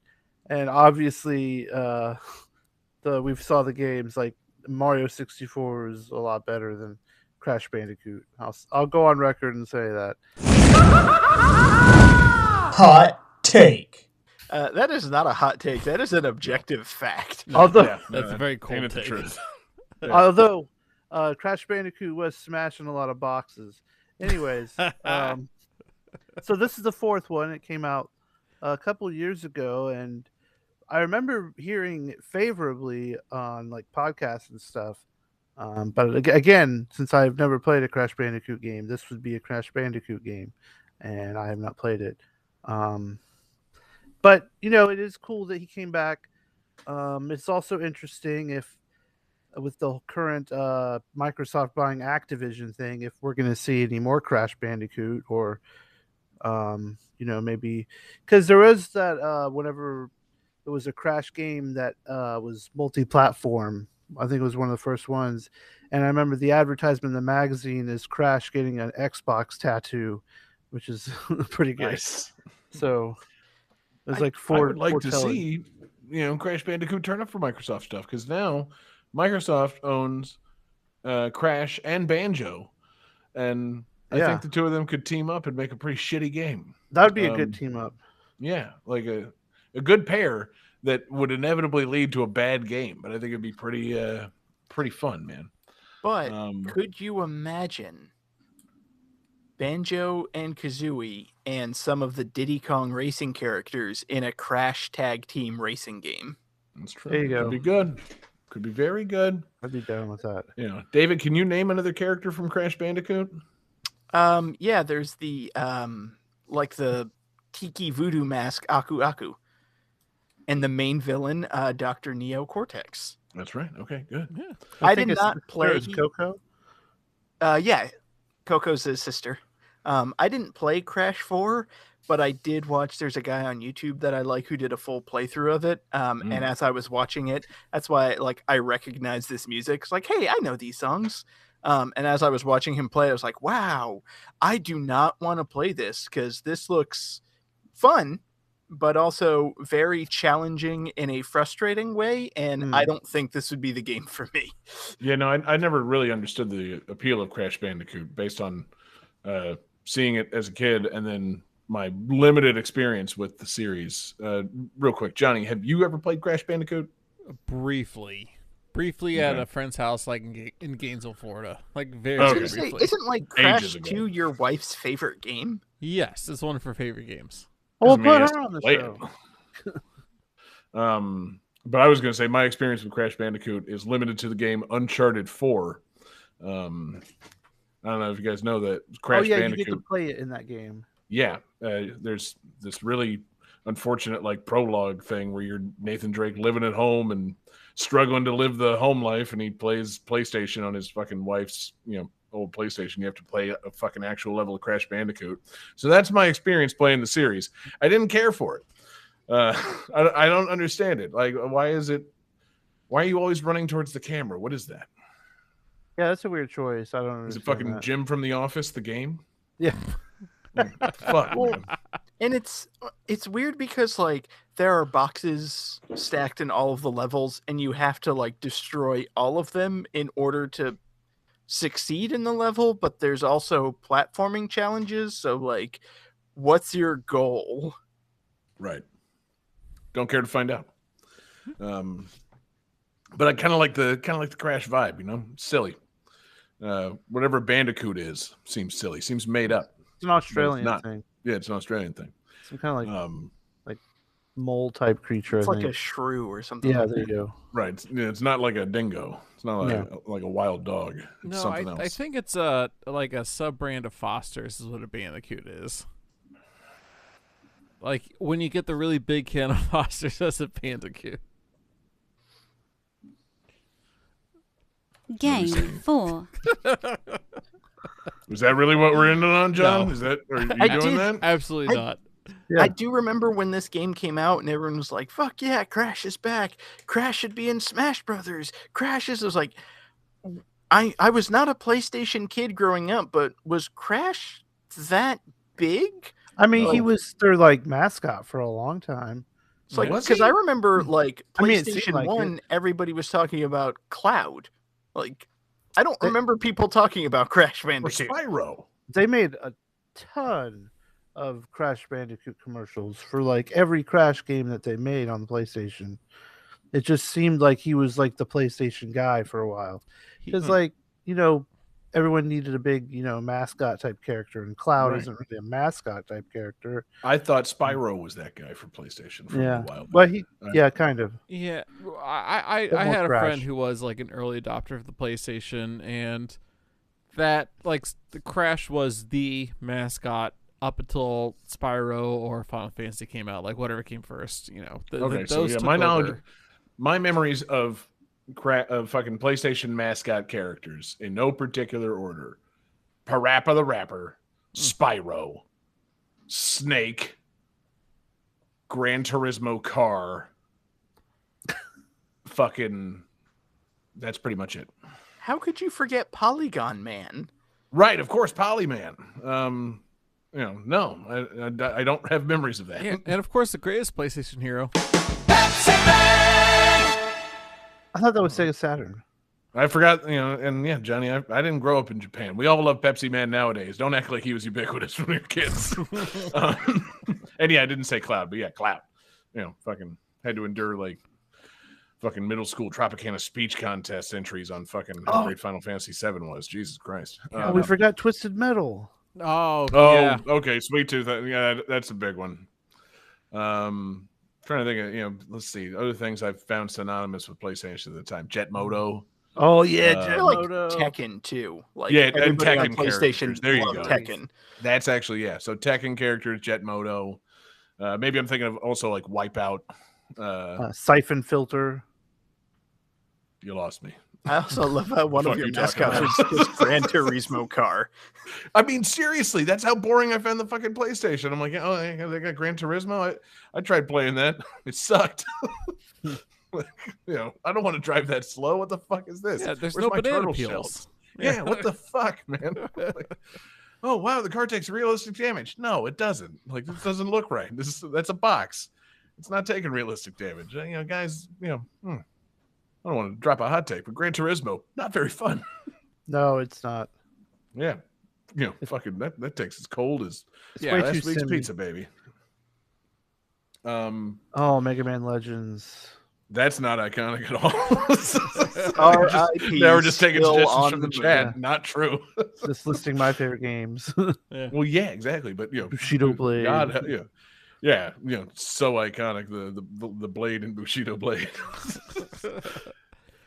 obviously we saw the games like Mario 64 is a lot better than Crash Bandicoot. I'll go on record and say that. Hot take. That is not a hot take. That is an objective fact. Although That's a very cold Ain't it the take. truth? although Crash Bandicoot was smashing a lot of boxes. Anyways, so this is the fourth one. It came out a couple years ago, and I remember hearing favorably on like podcasts and stuff. But again, since I've never played a Crash Bandicoot game, this would be a Crash Bandicoot game, and I have not played it. But it is cool that he came back. It's also interesting if, with the current Microsoft buying Activision thing, if we're going to see any more Crash Bandicoot, or maybe because there was that whenever it was a Crash game that was multi-platform. I think it was one of the first ones, and I remember the advertisement in the magazine is Crash getting an Xbox tattoo, which is pretty good. Nice. So it was like I would like to see, Crash Bandicoot turn up for Microsoft stuff, because now Microsoft owns Crash and Banjo, and I think the two of them could team up and make a pretty shitty game. That would be a good team up. Yeah, like a good pair that would inevitably lead to a bad game, but I think it'd be pretty fun, man. But could you imagine Banjo and Kazooie and some of the Diddy Kong racing characters in a Crash tag team racing game? That's true. There you go. Could be good. Could be very good. I'd be down with that. David, can you name another character from Crash Bandicoot? Yeah, there's the like the Tiki Voodoo mask Aku Aku, and the main villain, Dr. Neo Cortex. That's right. Okay, good. Yeah. I think did his not sister play. is Coco. Yeah, Coco's his sister. I didn't play Crash 4, but I did watch. There's a guy on YouTube that I like who did a full playthrough of it. And as I was watching it, that's why I recognized this music. It's like, hey, I know these songs. And as I was watching him play, I was like, wow, I do not want to play this because this looks fun, but also very challenging in a frustrating way. And I don't think this would be the game for me. Yeah, no, I never really understood the appeal of Crash Bandicoot based on seeing it as a kid and then my limited experience with the series. Real quick, Johnny, have you ever played Crash Bandicoot? Briefly at a friend's house, like in Gainesville, Florida. Like very briefly. Isn't like Crash 2 your wife's favorite game? Yes, it's one of her favorite games. We'll put her on the show. But I was going to say my experience with Crash Bandicoot is limited to the game Uncharted 4. I don't know if you guys know that Crash Bandicoot. You get to play it in that game. Yeah, there's this really unfortunate prologue thing where you're Nathan Drake living at home and struggling to live the home life, and he plays PlayStation on his fucking wife's old PlayStation. You have to play a fucking actual level of Crash Bandicoot. So that's my experience playing the series. I didn't care for it. I don't understand it. Like, why are you always running towards the camera? What is that? Yeah, that's a weird choice. I don't understand. Is it fucking Jim from The Office, the game? Yeah. Fuck. Well, and it's weird because there are boxes stacked in all of the levels, and you have to destroy all of them in order to succeed in the level. But there's also platforming challenges. So what's your goal? Right. Don't care to find out. But I kind of like the Crash vibe. Silly. Whatever Bandicoot is seems silly. Seems made up. It's an Australian thing. Yeah, it's an Australian thing. Some kind of like mole type creature. It's I like think. a shrew or something. Yeah, like there that. you go. Right. It's not like a dingo. It's not like a wild dog. It's something else. I think it's a sub brand of Foster's is what a Bandicoot is. Like when you get the really big can of Foster's, that's a Bandicoot. Game 4. Was that really what we're ending on, John? No. Is that? Are you doing that? Absolutely not. Yeah. I do remember when this game came out and everyone was like, fuck yeah, Crash is back. Crash should be in Smash Brothers. Crash is... I was like, I was not a PlayStation kid growing up, but was Crash that big? I mean, he was their mascot for a long time. It's because I remember it PlayStation 1, everybody was talking about Cloud. I don't remember people talking about Crash Or Bandicoot. Spyro. They made a ton of Crash Bandicoot commercials for every Crash game that they made on PlayStation. It just seemed like he was the PlayStation guy for a while. Because everyone needed a big, mascot type character, and Cloud isn't really a mascot type character. I thought Spyro was that guy for PlayStation for a while. But kind of. Yeah, I had a friend who was an early adopter of the PlayStation, and that the Crash was the mascot up until Spyro or Final Fantasy came out, whatever came first. My memories of fucking PlayStation mascot characters in no particular order: Parappa the Rapper, Spyro, Snake, Gran Turismo car. Fucking, that's pretty much it. How could you forget Polygon Man? Right, of course, Polyman. No, I don't have memories of that. Yeah, and of course the greatest PlayStation hero. I thought that was Sega Saturn. I forgot, and yeah, Johnny, I didn't grow up in Japan. We all love Pepsi Man nowadays. Don't act like he was ubiquitous when we were kids. And yeah, I didn't say Cloud, but yeah, Cloud. Fucking had to endure fucking middle school Tropicana speech contest entries on fucking how great Final Fantasy VII was. Jesus Christ. We forgot Twisted Metal. Oh, yeah. Okay, Sweet Tooth. Yeah, that's a big one. Trying to think of, let's see, other things I've found synonymous with PlayStation at the time. Jet Moto. Oh yeah, I I Jet like Moto. Tekken too. Like Yeah, and everybody on Tekken PlayStation characters. There you loved go. Tekken. That's actually, yeah. So Tekken characters, Jet Moto. Maybe I'm thinking of also like Wipeout. Siphon Filter. You lost me. I also love how one of Fuck your you talking mascots about? was this Gran Turismo car. I mean, seriously, that's how boring I found the fucking PlayStation. I'm like, oh, they got Gran Turismo. I tried playing that. It sucked. I don't want to drive that slow. What the fuck is this? Yeah, there's Where's no my banana turtle peels. shells? Yeah, what the fuck, man? Like, oh wow, the car takes realistic damage. No, it doesn't. Like, this doesn't look right. That's a box. It's not taking realistic damage. Guys, I don't want to drop a hot take, but Gran Turismo, not very fun. No, it's not. Yeah. Fucking that takes as cold as It's way last too week's simmy. pizza, baby. Oh, Mega Man Legends. That's not iconic at all. R.I.P. Now we're just taking still suggestions on from the the chat. moon. Not true. Just listing my favorite games. Well, yeah, exactly. But Bushido Blade. God, yeah, so iconic. The blade in Bushido Blade.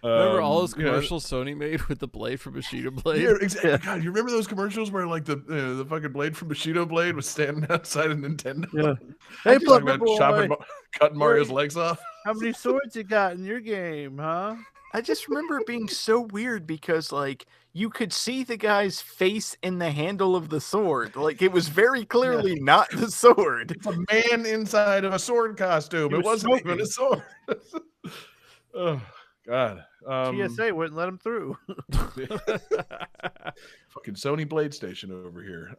Remember all those commercials Sony made with the blade from Bushido Blade? Yeah, exactly. God, you remember those commercials where like the fucking blade from Bushido Blade was standing outside of Nintendo? Yeah. Hey, Hey, talking Pepper about Boy. cutting Mario's legs off. How many swords you got in your game, huh? I just remember it being so weird because like you could see the guy's face in the handle of the sword. Like it was very clearly not the sword. It's a man inside of a sword costume. He It was wasn't even smoking. a sword. Oh God. TSA wouldn't let him through. Fucking Sony Blade Station over here.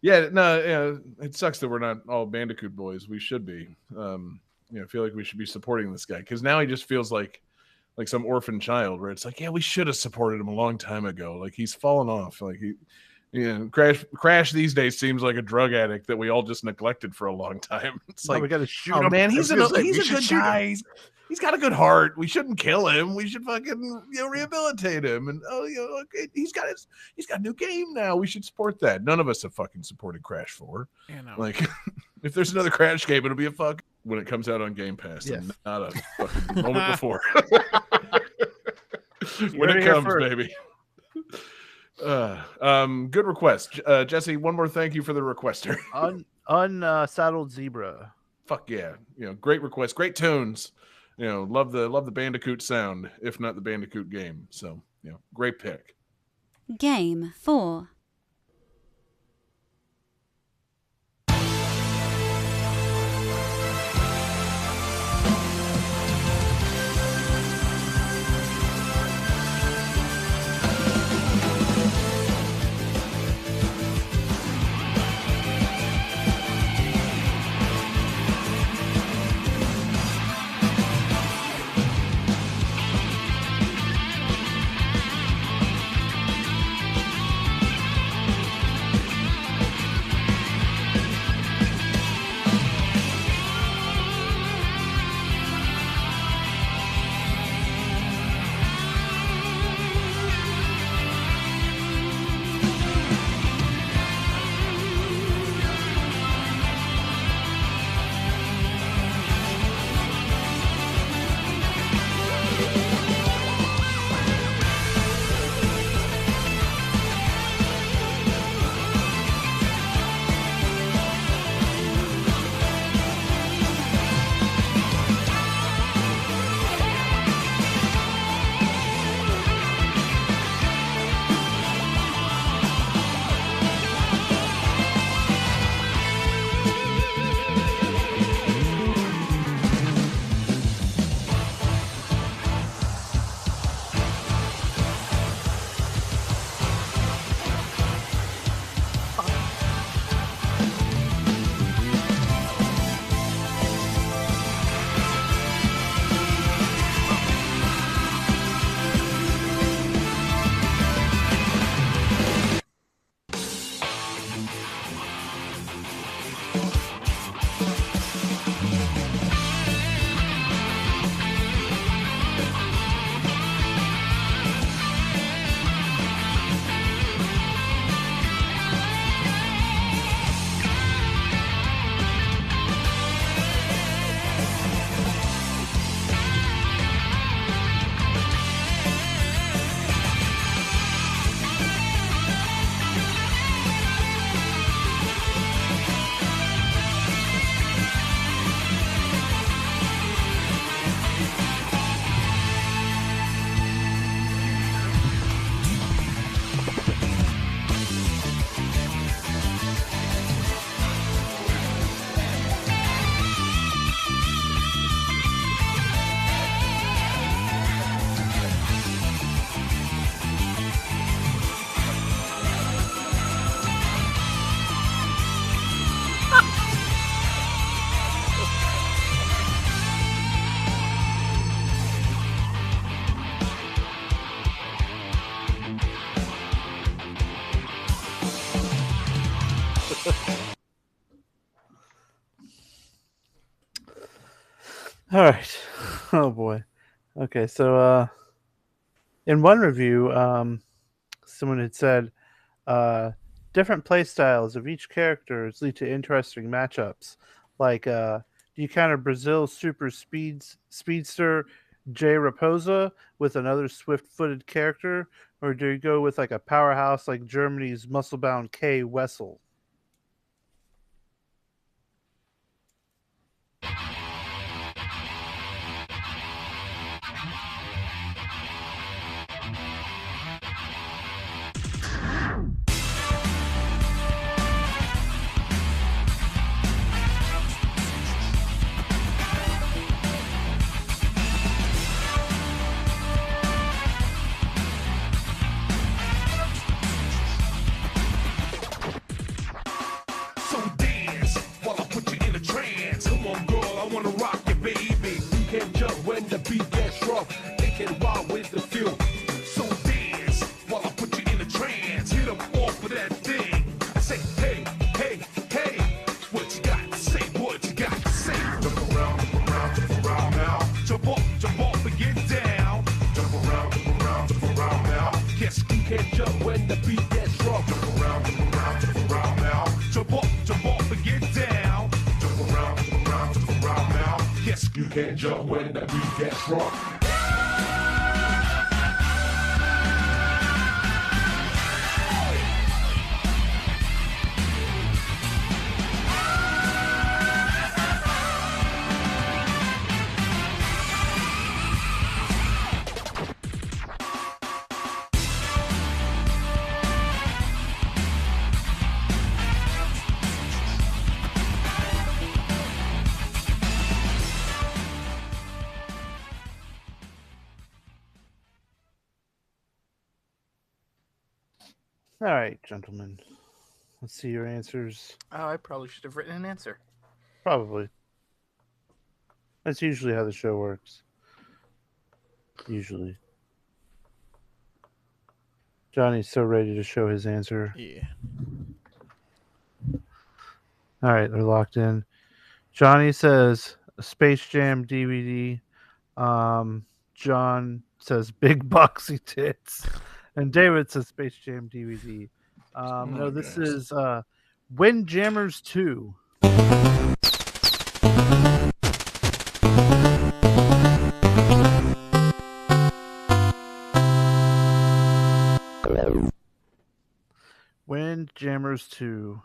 It sucks that we're not all Bandicoot boys. We should be. I feel like we should be supporting this guy because now he just feels like some orphan child where it's like, yeah, we should have supported him a long time ago. Like he's fallen off. Like Crash these days seems like a drug addict that we all just neglected for a long time. It's like, we got to shoot oh him. man, he's a we good should shoot him. guy. He's got a good heart. We shouldn't kill him. We should fucking rehabilitate him. And he's got a new game now. We should support that. None of us have fucking supported Crash 4. Yeah, no. Like, if there's another Crash game, it'll be a fuck when it comes out on Game Pass. Yes. And not a fucking moment before. When heard it it here comes, first. baby. Good request, Jesse. One more thank you for the requester. Unsaddled Zebra. Fuck yeah, great request, great tunes. Love the Bandicoot sound, if not the Bandicoot game. So great pick. Game 4. All right. Oh boy. Okay, so in one review, someone had said uh, different play styles of each characters lead to interesting matchups. Like, do you counter Brazil's speedster Jay Raposa with another swift-footed character, or do you go with like a powerhouse like Germany's muscle-bound Kay Wessel? So dance while I put you in a trance. Come on, girl, I wanna rock you, baby. You can jump when the beat gets rough. It can wild with the feel. So dance while I put you in a trance. Hit up off of that thing. I say, hey, hey, hey. What you got to say? What you got to say? Jump around now. Jump up and get down. Jump around now. Guess you can jump when the beat gets rough. Jump around now. Jump up and get down. Jump around now. Yes, you can't jump when the beat gets rough. All right, gentlemen. Let's see your answers. Oh, I probably should have written an answer. Probably. That's usually how the show works. Usually. Johnny's so ready to show his answer. Yeah. All right, they're locked in. Johnny says a Space Jam DVD. John says big boxy tits. And David says Space Jam DVD. No, this is Windjammers 2. Windjammers 2.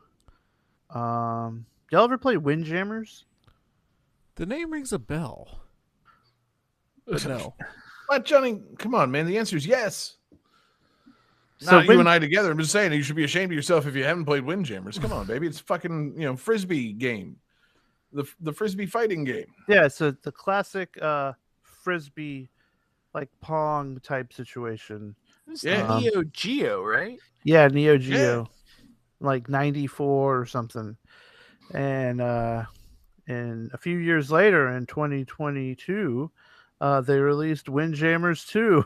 Y'all ever play Windjammers? The name rings a bell. But no. What, Johnny? Come on, man. The answer is yes. So Not you and I together. I'm just saying you should be ashamed of yourself if you haven't played Windjammers. Come on, baby. It's fucking, frisbee game. The frisbee fighting game. Yeah, so the classic frisbee like Pong type situation. It's Yeah. Neo Geo, right? Yeah, Neo Geo. Like 94 or something. And a few years later in 2022, they released Windjammers 2.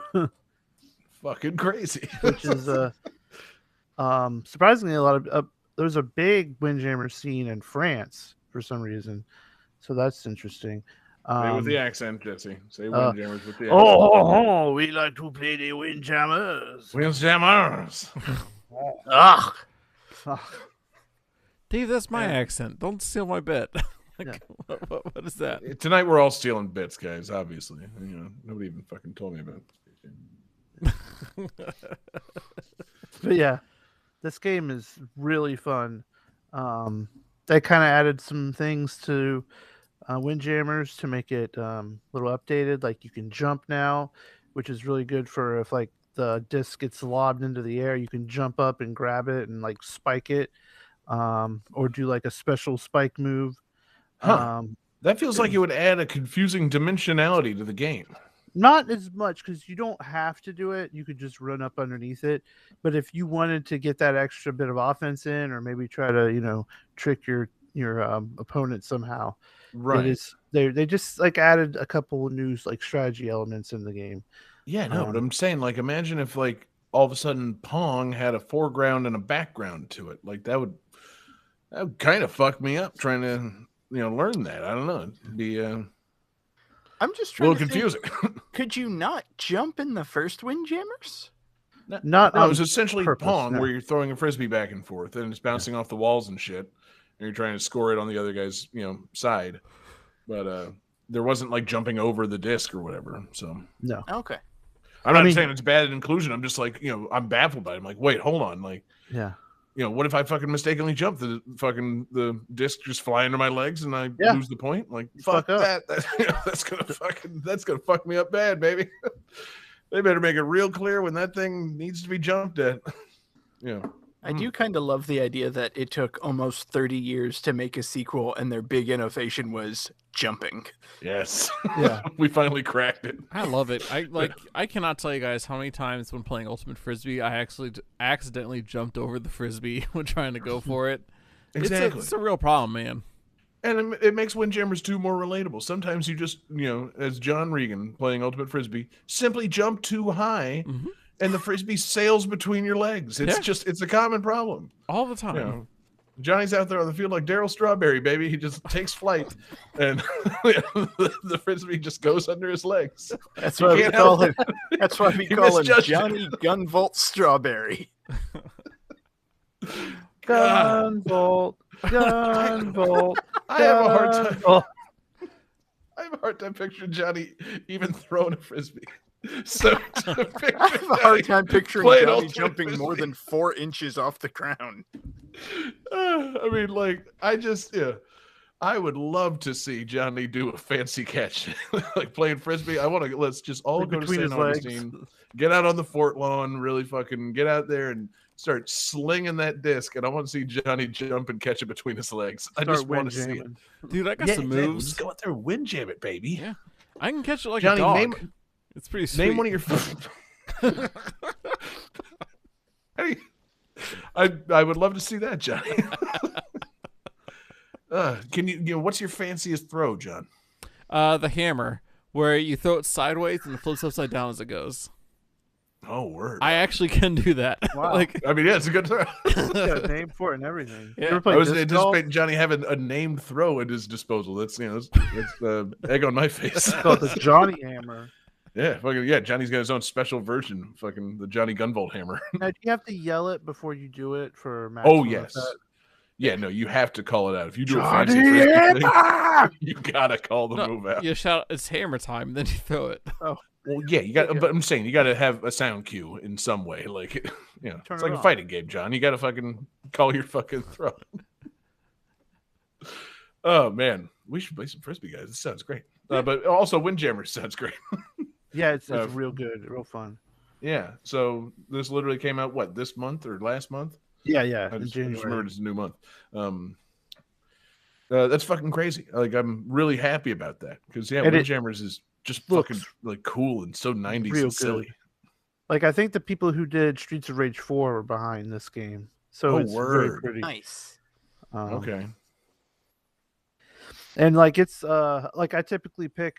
Fucking crazy. Which is surprisingly a lot of there's a big Windjammer scene in France for some reason, so that's interesting. Say with the accent, Jesse. Say Windjammers with the accent. Oh, we like to play the Windjammers. Windjammers. Ugh. Dave, that's my accent. Don't steal my bit. What is that? Tonight we're all stealing bits, guys. Obviously, nobody even fucking told me about it. But yeah, this game is really fun. They kind of added some things to Windjammers to make it a little updated. Like you can jump now, which is really good for if like the disc gets lobbed into the air, you can jump up and grab it and like spike it, or do like a special spike move. That feels like it would add a confusing dimensionality to the game. Not as much because you don't have to do it. You could just run up underneath it. But if you wanted to get that extra bit of offense in, or maybe try to, trick your opponent somehow, right? They just like added a couple of new like strategy elements in the game. Yeah, no, but I'm saying like imagine if like all of a sudden Pong had a foreground and a background to it. Like that would That would kind of fuck me up trying to learn that. I don't know. It'd be I'm just a trying little to think, confusing. could you not jump in the first Windjammers? Not No, it on was essentially purpose, Pong, no. where you're throwing a frisbee back and forth, and it's bouncing off the walls and shit, and you're trying to score it on the other guy's side. But there wasn't like jumping over the disc or whatever. So No. Okay. I'm not saying it's bad inclusion. I'm just like I'm baffled by it. I'm like, wait, hold on, like Yeah. What if I fucking mistakenly jump the disc just fly under my legs and I lose the point? Like fuck that. That's gonna fuck me up bad, baby. They better make it real clear when that thing needs to be jumped at. I do kind of love the idea that it took almost 30 years to make a sequel, and their big innovation was jumping. Yes. Yeah. We finally cracked it. I love it. I cannot tell you guys how many times when playing Ultimate Frisbee I actually accidentally jumped over the frisbee when trying to go for it. Exactly. It's a real problem, man. And it makes Windjammers 2 more relatable. Sometimes you just, as John Regan playing Ultimate Frisbee, simply jump too high and the frisbee sails between your legs. It's a common problem. All the time. Johnny's out there on the field like Daryl Strawberry, baby. He just takes flight and the frisbee just goes under his legs. That's why we call him. That's why we call him Johnny Gunvolt Strawberry. Gunvolt. Gunvolt. I have a hard time picturing Johnny even throwing a frisbee. So I have a hard time picturing Johnny jumping frisbee more than 4 inches off the ground. I mean, like, I would love to see Johnny do a fancy catch, like playing frisbee. Let's just all go to St. Augustine, get out on the fort lawn, really fucking get out there and start slinging that disc. And I want to see Johnny jump and catch it between his legs. I just want to see it. Dude, I got some moves. Just go out there and windjam it, baby. Yeah. I can catch it like Johnny, a dog. It's pretty sweet. Name one of your I would love to see that, Johnny. Can you what's your fanciest throw, John? The hammer, where you throw it sideways and it flips upside down as it goes. Oh, word! I actually can do that. Wow. It's a good throw. Got a name for it and everything. Yeah. I was anticipating Johnny having a named throw at his disposal. That's egg on my face. It's called the Johnny Hammer. Yeah, Johnny's got his own special version, fucking the Johnny Gunvolt hammer. Now, do you have to yell it before you do it for maximum effect? Yeah, no, you have to call it out. If you do a fancy thing, you gotta call the move out. You shout, "It's hammer time!" Then you throw it. Oh, well, yeah, you got. But I'm saying you got to have a sound cue in some way. Like, it's like a fighting game, John. You got to fucking call your fucking throw. Oh man, we should play some frisbee, guys. This sounds great. But also, Windjammers sounds great. Yeah, it's real good, real fun. Yeah, so this literally came out this month or last month? Yeah, I just remember it's a new month. That's fucking crazy. Like, I'm really happy about that because Windjammers is just fucking like cool and so 90s and silly. Like, I think the people who did Streets of Rage 4 were behind this game, so it's very pretty. Nice. Okay. And like it's like I typically pick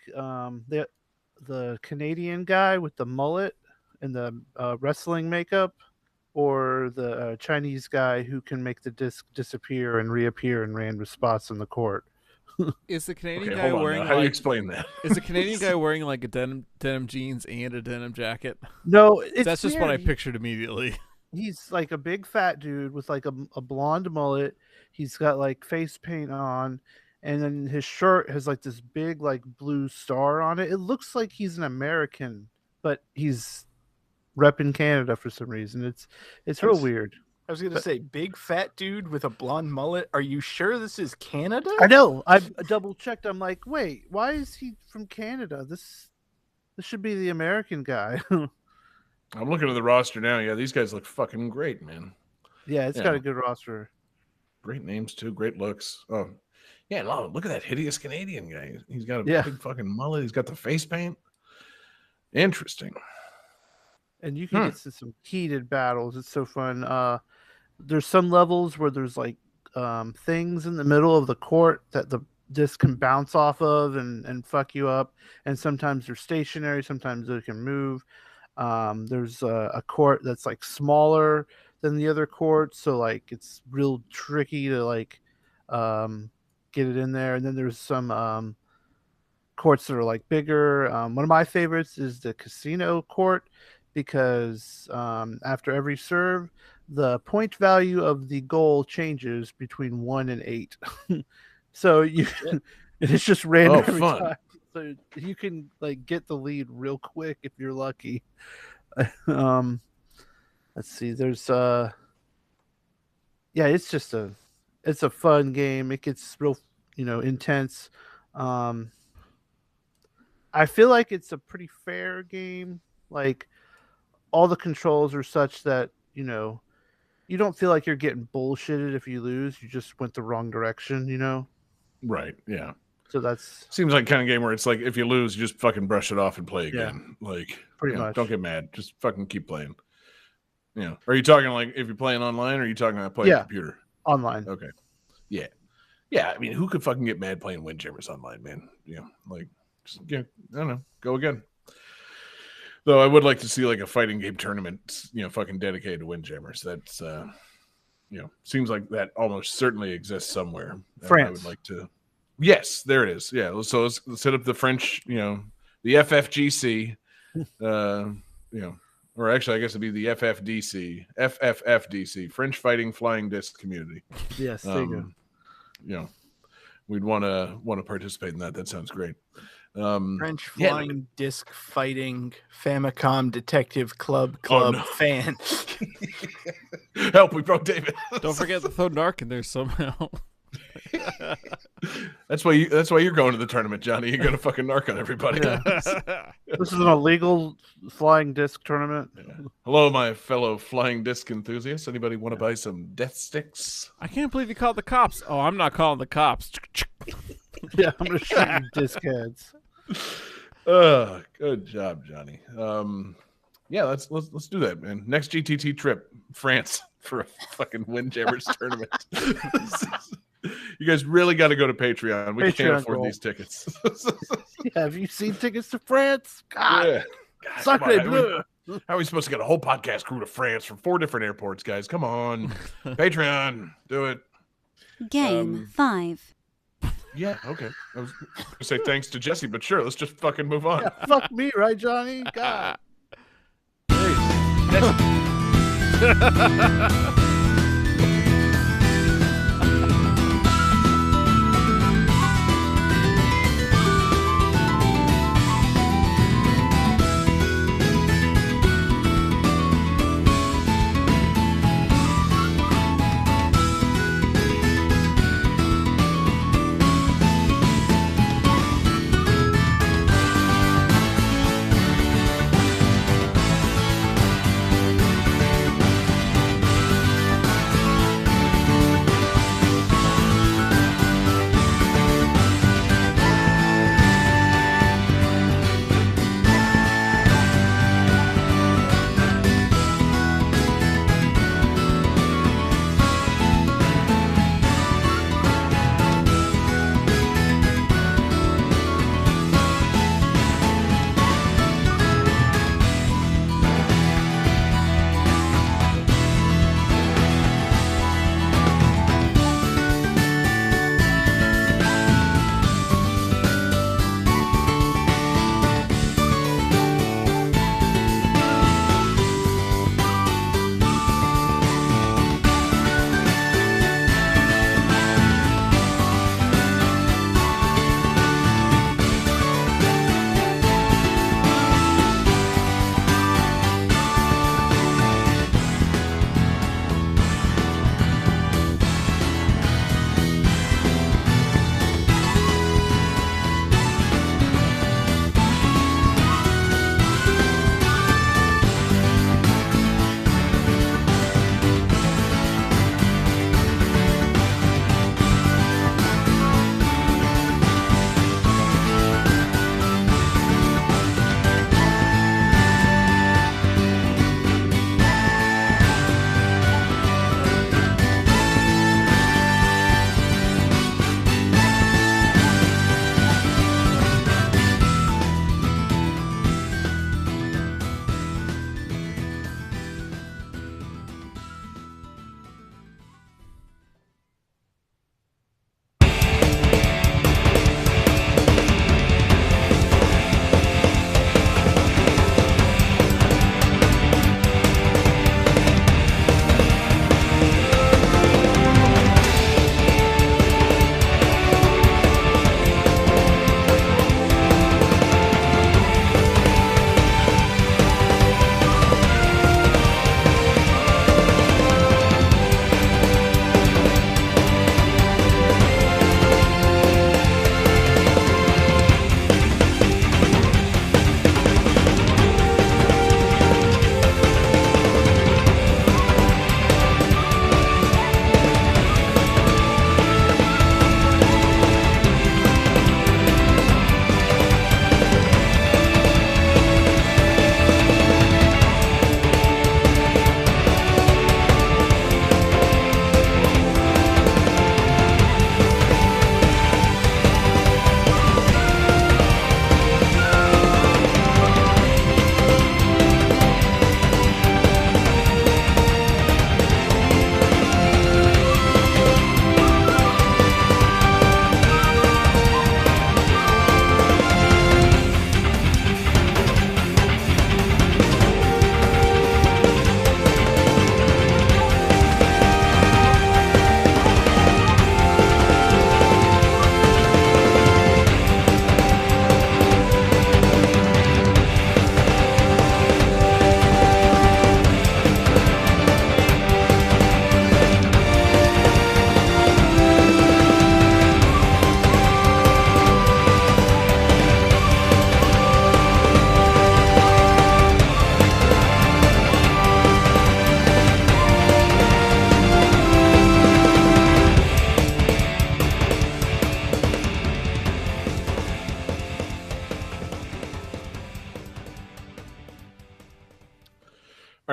the Canadian guy with the mullet and the wrestling makeup, or the Chinese guy who can make the disc disappear and reappear in random spots in the court. Is the Canadian guy wearing? How do you explain that? Is the Canadian guy wearing like a denim jeans and a denim jacket? No, that's just what I pictured immediately. He's like a big fat dude with like a blonde mullet. He's got like face paint on. And then his shirt has like this big like blue star on it. It looks like he's an American, but he's repping Canada for some reason. It's real weird. I was gonna say, big fat dude with a blonde mullet. Are you sure this is Canada? I know. I double checked. I'm like, wait, why is he from Canada? This should be the American guy. I'm looking at the roster now. Yeah, these guys look fucking great, man. Yeah, it's got a good roster. Great names too. Great looks. Oh. Yeah, look at that hideous Canadian guy. He's got a big fucking mullet. He's got the face paint. Interesting. And you can get to some heated battles. It's so fun. There's some levels where there's like things in the middle of the court that the disc can bounce off of and fuck you up. And sometimes they're stationary. Sometimes they can move. There's a court that's like smaller than the other courts, so like it's real tricky to like get it in there. And then there's some courts that are like bigger. One of my favorites is the casino court because after every serve, the point value of the goal changes between 1 and 8. So it's just random every fun. time. So you can like get the lead real quick if you're lucky. Let's see. There's it's a fun game. It gets real, intense. I feel like it's a pretty fair game. Like all the controls are such that, you don't feel like you're getting bullshitted if you lose. You just went the wrong direction, Right. Yeah. So that's seems like kind of game where it's like if you lose, you just fucking brush it off and play again. Like pretty much. Don't get mad. Just fucking keep playing. Are you talking like if you're playing online or are you talking about playing computer? Online. Okay. Yeah. Yeah. I mean, who could fucking get mad playing Windjammers online, man? Just I don't know. Go again. Though I would like to see like a fighting game tournament, fucking dedicated to Windjammers. That's seems like that almost certainly exists somewhere. France. I would like to. Yes, there it is. Yeah. So let's set up the French, the FFGC, or actually, I guess it'd be the FFDC, French Fighting Flying Disc Community. Yes, there you go. We'd want to participate in that. That sounds great. French Flying Disc Fighting Famicom Detective Club fan. Help! We broke David. Don't forget to throw Narc in there somehow. That's why you're going to the tournament, Johnny. You're gonna fucking narc on everybody. Yeah. This is an illegal flying disc tournament. Yeah. Hello, my fellow flying disc enthusiasts. Anybody want to buy some death sticks? I can't believe you called the cops. Oh, I'm not calling the cops. Yeah, I'm gonna shoot you disc heads. Good job, Johnny. Yeah, let's do that, man. Next GTT trip, France for a fucking Windjammers tournament. You guys really got to go to Patreon. We can't afford these tickets. Yeah, have you seen tickets to France? God, yeah. Sacre bleu. How are we supposed to get a whole podcast crew to France from 4 different airports, guys? Come on. Patreon, do it. Game 5. Yeah, okay. I was going to say thanks to Jesse, but sure, let's just fucking move on. Yeah, fuck me, right, Johnny? God.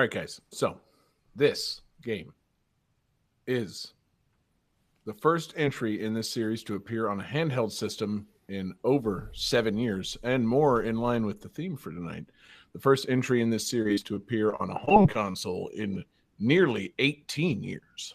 right, guys. So this game is the first entry in this series to appear on a handheld system in over 7 years, and more in line with the theme for tonight. The first entry in this series to appear on a home console in nearly 18 years.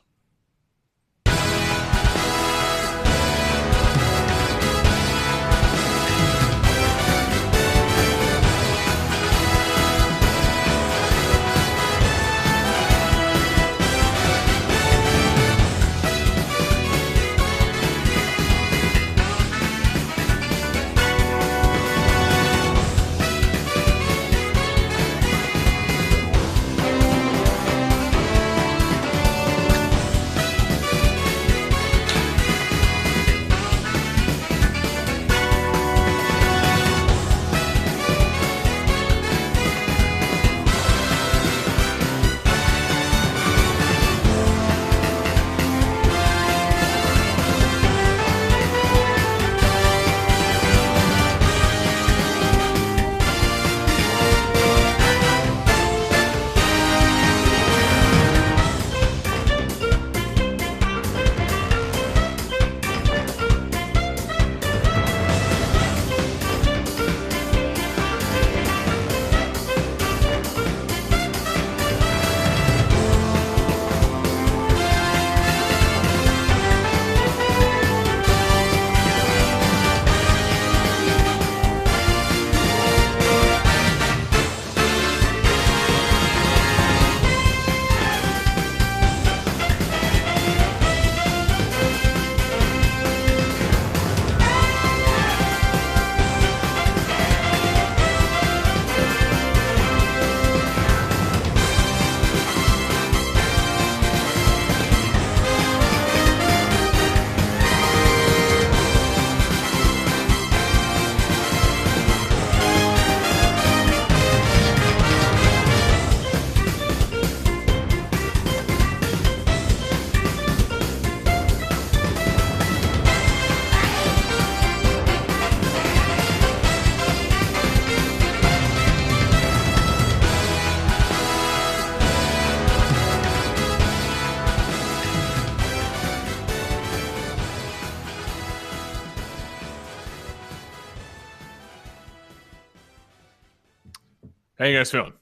How you guys feeling?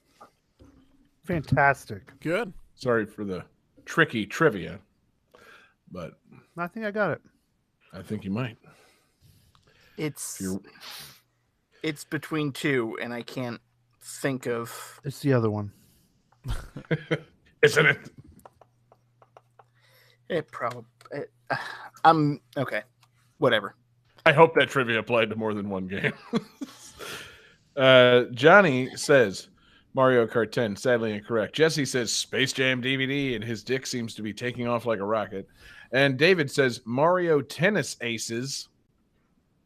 Fantastic. Good. Sorry for the tricky trivia, but I think I got it. I think you might. It's between two, and I can't think of. It's the other one. Isn't it? It probably. I'm okay. Whatever. I hope that trivia applied to more than one game. Johnny says Mario Kart 10, sadly incorrect. Jesse says Space Jam DVD, and his dick seems to be taking off like a rocket. And David says Mario Tennis Aces,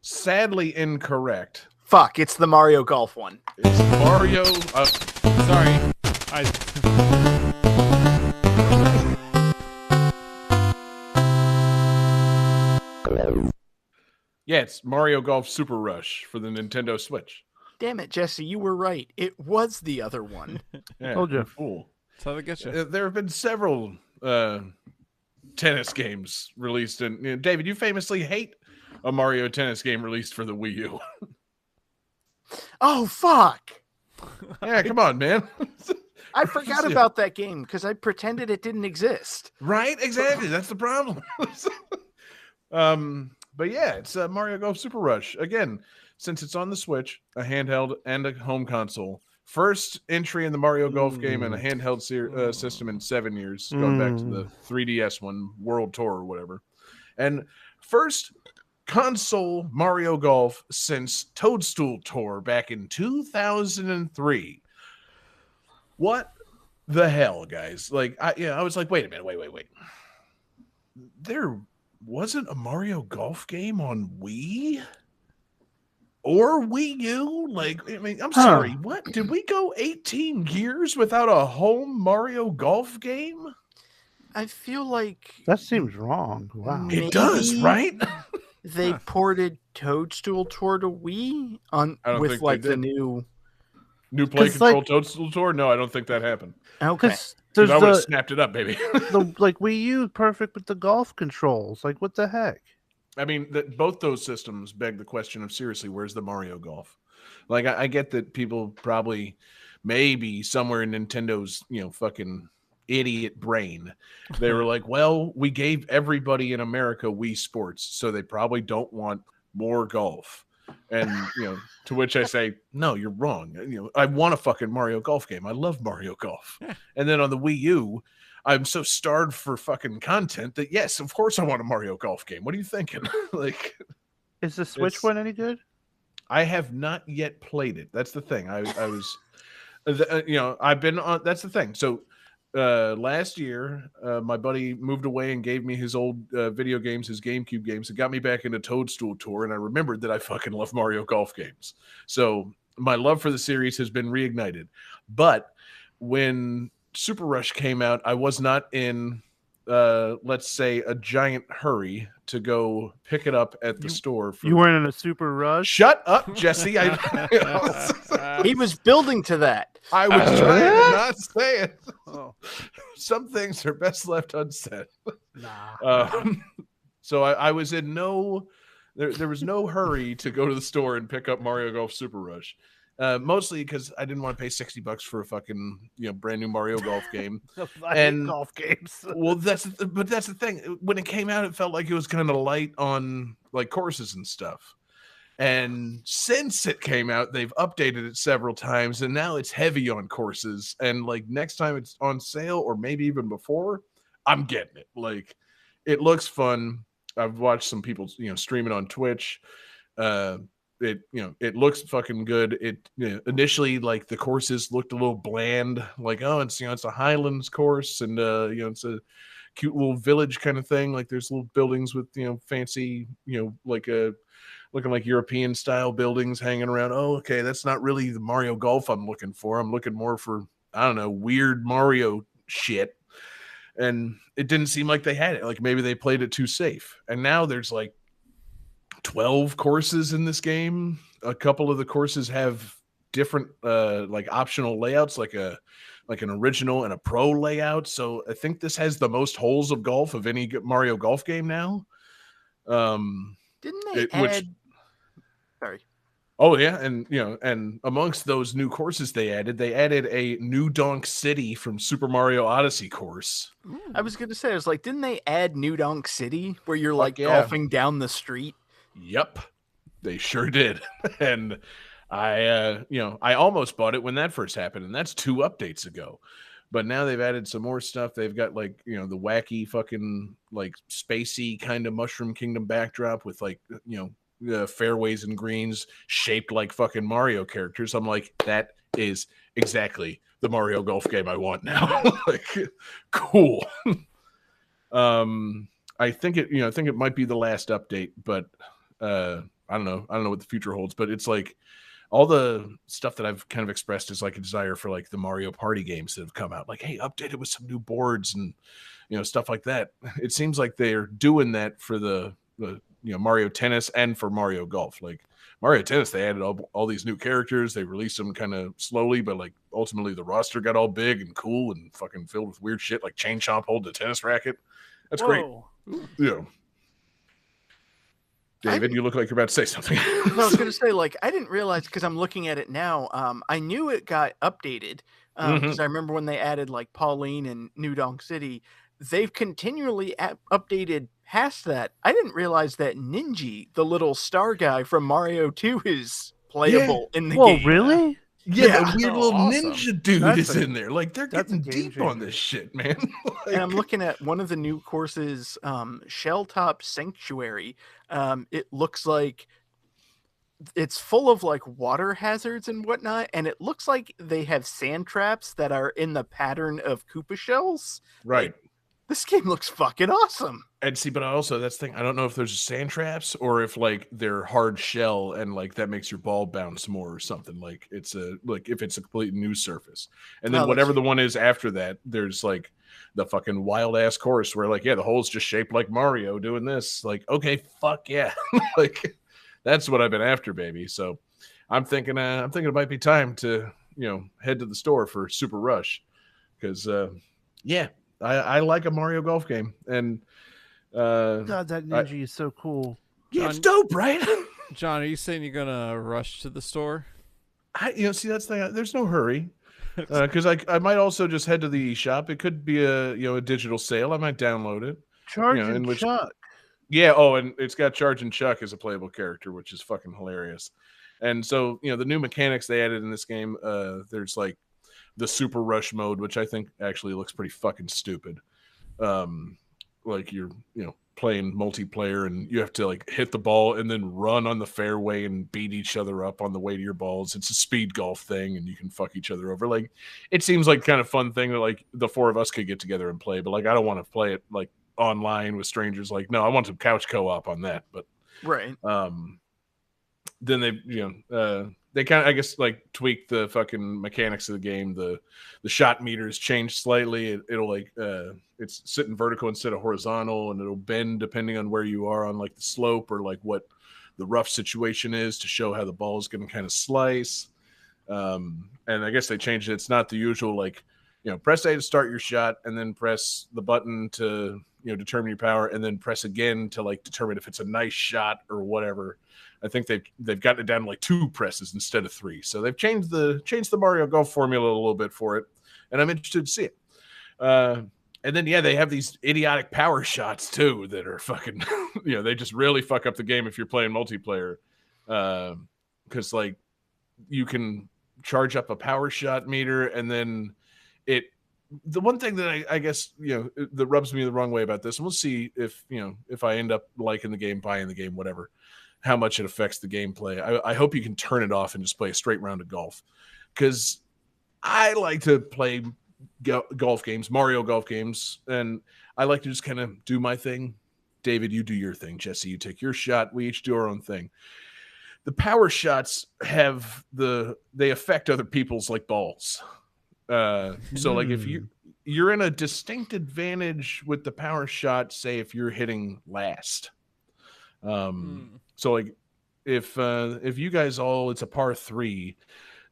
sadly incorrect. Fuck, it's the Mario Golf one. It's Mario. Sorry. Yeah, it's Mario Golf Super Rush for the Nintendo Switch. Damn it, Jesse, you were right. It was the other one. Yeah, Told you. Fool. That's how they get you. There have been several tennis games released. And David, you famously hate a Mario Tennis game released for the Wii U. Oh, fuck. Yeah, come on, man. I forgot about that game because I pretended it didn't exist. Right? Exactly. That's the problem. But yeah, it's Mario Golf Super Rush. Again, since it's on the Switch, a handheld and a home console. First entry in the Mario Golf game and a handheld system in 7 years, going back to the 3DS one, World Tour or whatever. And first console Mario Golf since Toadstool Tour back in 2003. What the hell, guys? Like, I was like, wait a minute, wait. There wasn't a Mario Golf game on Wii or Wii U? Like, I mean, I'm sorry, what? Did we go 18 years without a home Mario Golf game? I feel like that seems wrong. Wow. It does, right? They ported Toadstool Tour to Wii with like the new New Play 'Cause, Control like- Toadstool Tour? No, I don't think that happened. Okay. Because there's I would have the, snapped it up, baby. the like Wii U perfect with the golf controls. Like, what the heck? I mean, both those systems beg the question of, seriously, where's the Mario Golf? Like, I get that people probably, maybe somewhere in Nintendo's, fucking idiot brain, they were like, well, we gave everybody in America Wii Sports, so they probably don't want more golf. And, to which I say, no, you're wrong. I want a fucking Mario Golf game. I love Mario Golf. Yeah. And then on the Wii U, I'm so starved for fucking content that, yes, of course I want a Mario Golf game. What are you thinking? Like, Is the Switch one any good? I have not yet played it. That's the thing. I was, I've been on. That's the thing. So last year, my buddy moved away and gave me his old video games, his GameCube games. It got me back into Toadstool Tour, and I remembered that I fucking love Mario Golf games. So my love for the series has been reignited. But when Super Rush came out, I was not in, let's say, a giant hurry to go pick it up at the store. You weren't in a super rush? Shut up, Jesse. He was building to that. I was trying to not say it. Some things are best left unsaid. So I was in no, there was no hurry to go to the store and pick up Mario Golf Super Rush. Mostly because I didn't want to pay $60 for a fucking brand new Mario Golf game. And golf games. Well, that's the thing. When it came out, it felt like it was kind of light on like courses and stuff. And since it came out, they've updated it several times, and now it's heavy on courses. And like next time it's on sale, or maybe even before, I'm getting it. Like, it looks fun. I've watched some people stream it on Twitch. It looks fucking good. It initially, like, the courses looked a little bland, like, oh, it's it's a Highlands course, and it's a cute little village kind of thing. Like, there's little buildings with fancy like looking like European style buildings hanging around. Oh, okay, that's not really the Mario Golf I'm looking for. I'm looking more for, I don't know, weird Mario shit. And it didn't seem like they had it. Like, maybe they played it too safe. And now there's like 12 courses in this game. A couple of the courses have different like optional layouts, like an original and a pro layout. So I think this has the most holes of golf of any Mario Golf game now. Didn't they add? Sorry. Oh yeah, and and amongst those new courses they added a New Donk City from Super Mario Odyssey course. I was gonna say, I was like, didn't they add New Donk City where you're like yeah. golfing down the street? Yep, they sure did. And I almost bought it when that first happened, and that's 2 updates ago. But now they've added some more stuff. They've got like the wacky fucking like spacey kind of Mushroom Kingdom backdrop with like fairways and greens shaped like fucking Mario characters. I'm like, that is exactly the Mario Golf game I want now. Like, cool. I think it might be the last update, but I don't know what the future holds. But it's like all the stuff that I've kind of expressed is like a desire for like the Mario Party games that have come out. Like, hey, update it with some new boards and stuff like that. It seems like they're doing that for the Mario Tennis and for Mario Golf. Like Mario Tennis, they added all these new characters. They released them kind of slowly, but like ultimately the roster got all big and cool and fucking filled with weird shit, like Chain Chomp holding a tennis racket. That's great. David, you look like you're about to say something. No, I was going to say, like, I didn't realize, because I'm looking at it now. I knew it got updated because I remember when they added like Pauline and New Donk City. They've continually updated past that. I didn't realize that Ninja, the little star guy from Mario 2, is playable in the game. Whoa, really? Yeah, the weird little awesome. ninja dude is in there. Like, they're getting deep on this shit, man. Like, And I'm looking at one of the new courses, Shelltop Sanctuary. It looks like it's full of like water hazards and whatnot, and it looks like they have sand traps that are in the pattern of Koopa shells. right. Like, this game looks fucking awesome. And see, but also that's the thing. I don't know if there's sand traps or if like they're hard shell and like that makes your ball bounce more or something. Like it's if it's a completely new surface. And then whatever the one is after that, there's like the fucking wild ass course where like, yeah, the hole's just shaped like Mario doing this. Like, okay, fuck yeah. Like, that's what I've been after, baby. So I'm thinking it might be time to head to the store for Super Rush because I like a Mario Golf game, and God, that ninja is so cool. Yeah, it's dope, right? John, are you saying you're gonna rush to the store? See, that's the thing. There's no hurry. Because I might also just head to the shop. It could be a digital sale. I might download it. Chuck. Yeah. Oh, and it's got Charge and Chuck as a playable character, which is fucking hilarious. And so the new mechanics they added in this game. There's like the Super Rush mode, which I think actually looks pretty fucking stupid. Like you're playing multiplayer and you have to like hit the ball and then run on the fairway and beat each other up on the way to your balls. It's a speed golf thing and you can fuck each other over. Like it seems like kind of fun thing that like the four of us could get together and play, but like I don't want to play it like online with strangers. Like no, I want some couch co-op on that. But right. Then they kind of, I guess, like tweak the fucking mechanics of the game. The shot meters changed slightly. It'll like it's sitting vertical instead of horizontal, and it'll bend depending on where you are on like the slope or like what the rough situation is to show how the ball is going to kind of slice. And I guess they changed it. It's not the usual like press A to start your shot, and then press the button to determine your power, and then press again to like determine if it's a nice shot or whatever. I think they've gotten it down to like 2 presses instead of 3. So they've changed the Mario Golf formula a little bit for it, and I'm interested to see it. And then they have these idiotic power shots too that are fucking they just really fuck up the game if you're playing multiplayer. Because like you can charge up a power shot meter, and then the one thing that I guess that rubs me the wrong way about this, and we'll see if I end up liking the game, buying the game, whatever, how much it affects the gameplay. I hope you can turn it off and just play a straight round of golf, because I like to play golf games, Mario golf games, and I like to just kind of do my thing. David, you do your thing. Jesse, you take your shot. We each do our own thing. The power shots they affect other people's like balls. So like if you're in a distinct advantage with the power shot, say if you're hitting last. So like if you guys it's a par 3,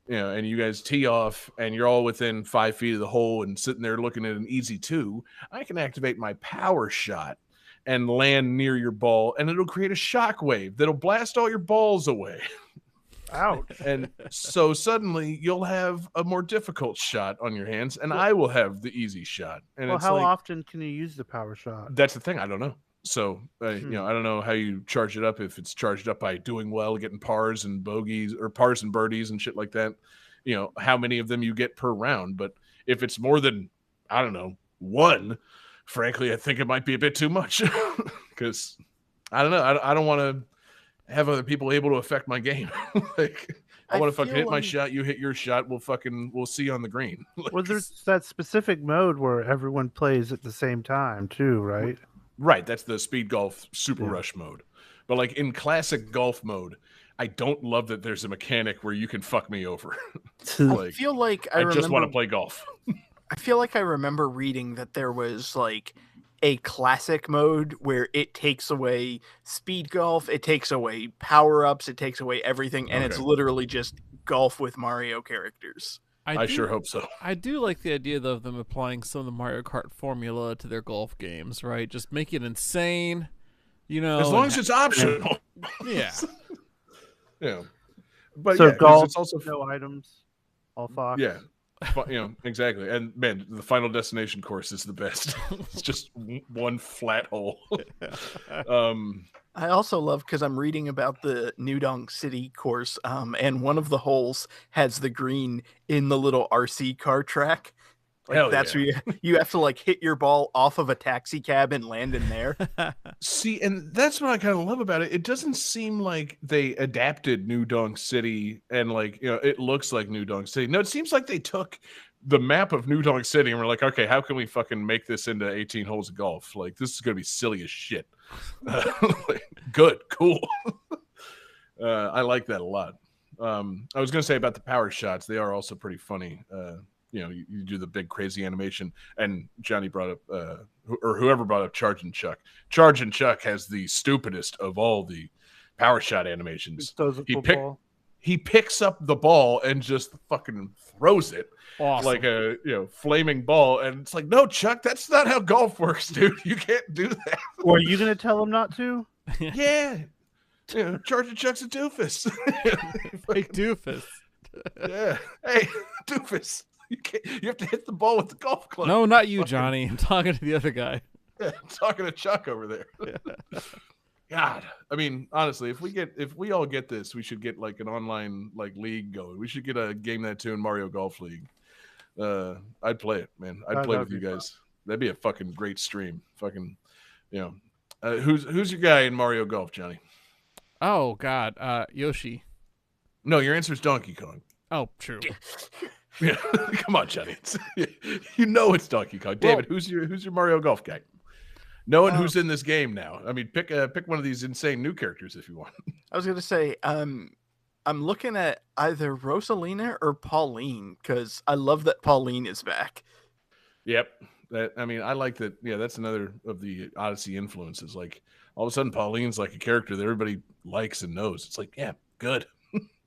and you guys tee off and you're all within 5 feet of the hole and sitting there looking at an easy 2, I can activate my power shot and land near your ball, and it'll create a shock wave that'll blast all your balls away. Ouch. And so suddenly you'll have a more difficult shot on your hands, and I will have the easy shot. And well, it's how like, often can you use the power shot? That's the thing. I don't know. So, I don't know how you charge it up, if it's charged up by doing well, getting pars and bogeys or pars and birdies and shit like that, how many of them you get per round. But if it's more than, I don't know, 1, frankly, I think it might be a bit too much, because I don't know. I don't want to have other people able to affect my game. Like, I want to fucking hit my shot. You hit your shot. We'll see on the green. Like, well, there's that specific mode where everyone plays at the same time too, right? Right, that's the Speed Golf Super Rush mode. But like in classic golf mode, I don't love that there's a mechanic where you can fuck me over. Like, I feel like I just want to play golf. I feel like I remember reading that there was like a classic mode where it takes away speed golf, it takes away power-ups, it takes away everything, and it's literally just golf with Mario characters. I sure hope so. I do like the idea, though, of them applying some of the Mario Kart formula to their golf games, right? Just make it insane, As long as it's optional. Yeah. Yeah. But so golf, it's also no items, all Fox. Yeah. Exactly. And man, the Final Destination course is the best. It's just one flat hole. I also love, because I'm reading about the New Donk City course, and one of the holes has the green in the little RC car track. Like, that's where you have to like hit your ball off of a taxi cab and land in there. See, and that's what I kind of love about it. It doesn't seem like they adapted New Donk City and like, it looks like New Donk City. No, it seems like they took the map of New Donk City and we're like, okay, how can we fucking make this into 18 holes of golf? Like, this is going to be silly as shit. Good, cool. I like that a lot. I was going to say about the power shots. They are also pretty funny. You do the big crazy animation, and Johnny brought up, or whoever brought up Charge and Chuck. Charge and Chuck has the stupidest of all the power shot animations. he picks up the ball and just fucking throws it like a flaming ball. And it's like, no, Chuck, that's not how golf works, dude. You can't do that. Or are you gonna tell him not to? Yeah. Charging Chuck's a doofus. Fake doofus. Yeah. Hey, doofus. You have to hit the ball with the golf club. No, not you, Johnny. I'm talking to the other guy. Yeah, I'm talking to Chuck over there. God, I mean, honestly, if we all get this, we should get like an online like league going. We should get a Game That Tune Mario Golf League. I'd play it, man. I'd play with you guys. Fun. That'd be a fucking great stream. Fucking, who's your guy in Mario Golf, Johnny? Oh God, Yoshi. No, your answer is Donkey Kong. Oh, true. Yeah, come on, Johnny. It's Donkey Kong. David, who's your Mario Golf guy? Knowing who's in this game now. I mean, pick one of these insane new characters if you want. I was gonna say, I'm looking at either Rosalina or Pauline because I love that Pauline is back. Yep. I like that. Yeah, that's another of the Odyssey influences. Like all of a sudden, Pauline's like a character that everybody likes and knows. It's like, yeah, good,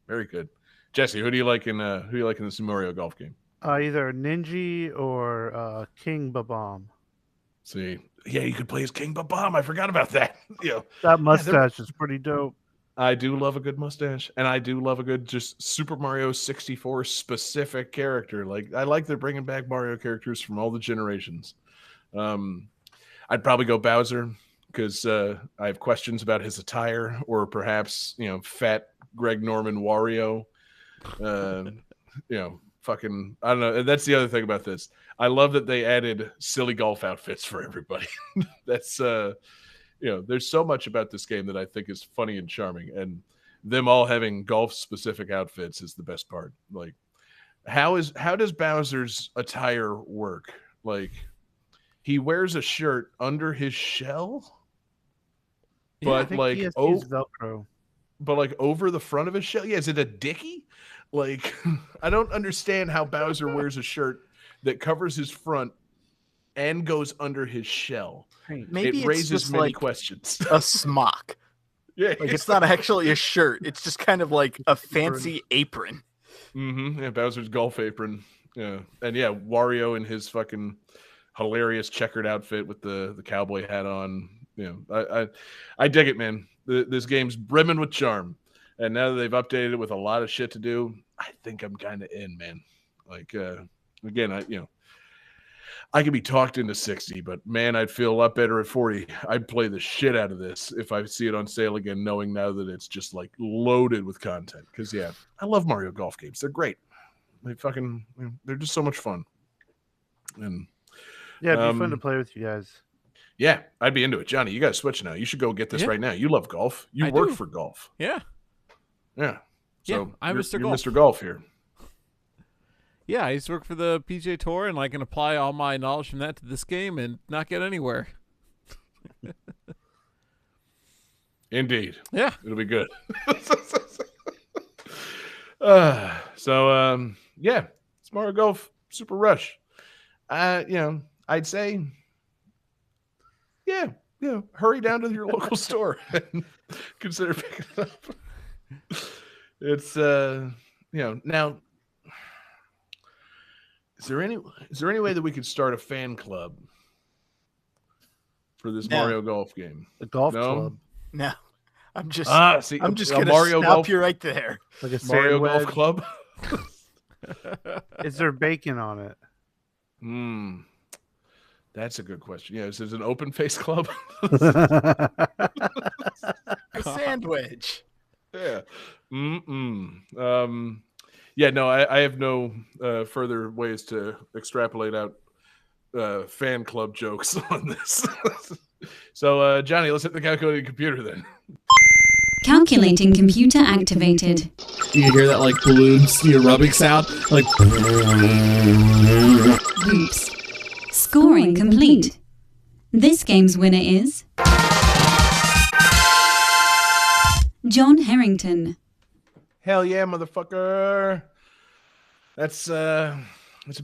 very good. Jesse, who do you like in this Mario Golf game? Either Ninja or King Babam. See, yeah, you could play as King Babam. I forgot about that. That mustache is pretty dope. I do love a good mustache, and I do love a good just Super Mario 64 specific character. Like I like they're bringing back Mario characters from all the generations. I'd probably go Bowser because I have questions about his attire, or perhaps fat Greg Norman Wario. Fucking I don't know. That's the other thing about this. I love that they added silly golf outfits for everybody. That's there's so much about this game that I think is funny and charming, and them all having golf specific outfits is the best part. Like how does Bowser's attire work? Like he wears a shirt under his shell, but like Velcro. But like over the front of his shell. Yeah, is it a dickie? Like I don't understand how Bowser wears a shirt that covers his front and goes under his shell. Maybe it raises just many like questions. A smock. Yeah, like it's not actually a shirt. It's just kind of like a fancy apron. Mm-hmm. Yeah, Bowser's golf apron. Yeah, and yeah, Wario in his fucking hilarious checkered outfit with the cowboy hat on. I dig it, man. This game's brimming with charm, and now that they've updated it with a lot of shit to do, I think I'm kind of in, man. Like again, I could be talked into 60, but man, I'd feel a lot better at 40. I'd play the shit out of this if I see it on sale again, knowing now that it's just like loaded with content. Because yeah, I love Mario Golf games. They're great. They're just so much fun. And yeah, it'd be fun to play with you guys. Yeah, I'd be into it. Johnny, you got to switch now. You should go get this right now. You love golf. You work for golf. Yeah. Yeah. So I'm Mr. Golf. Mr. Golf here. Yeah, I used to work for the PGA Tour, and I can apply all my knowledge from that to this game and not get anywhere. Indeed. Yeah. It'll be good. Yeah, it's Mario Golf Super Rush. I'd say, hurry down to your local store and consider picking it up. It's, now, is there any way that we could start a fan club for this Mario Golf game? A golf club? No. I'm just going to stop you right there. Like a Mario Golf club? Is there bacon on it? That's a good question. Yeah, is it an open face club? A sandwich. Yeah. Yeah, no, I have no further ways to extrapolate out fan club jokes on this. So, Johnny, let's hit the calculating computer then. Calculating computer activated. You hear that like balloons, rubbing sound? Like. Oops. Scoring complete. This game's winner is John Harrington. Hell yeah, motherfucker. That's a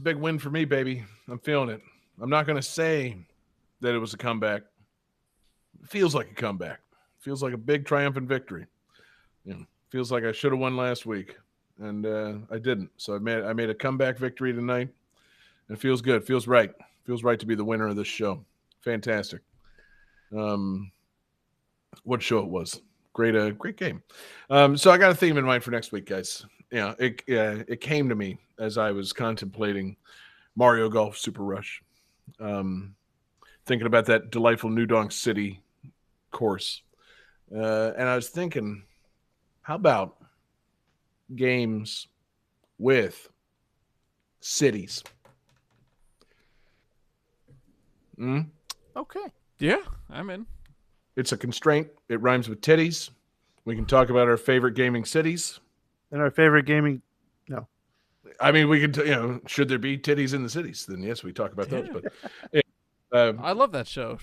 big win for me, baby. I'm feeling it. I'm not going to say that it was a comeback. It feels like a comeback. It feels like a big triumphant victory. Feels like I should have won last week, and I didn't. So I made a comeback victory tonight. It feels good. Feels right. Feels right to be the winner of this show. Fantastic. What show it was. Great game. So I got a theme in mind for next week, guys. It came to me as I was contemplating Mario Golf Super Rush. Thinking about that delightful New Donk City course. And I was thinking, how about games with cities? Okay. Yeah, I'm in. It's a constraint. It rhymes with titties. We can talk about our favorite gaming cities. And our favorite gaming. No. I mean, we could, should there be titties in the cities? Then yes, we talk about those. But I love that show.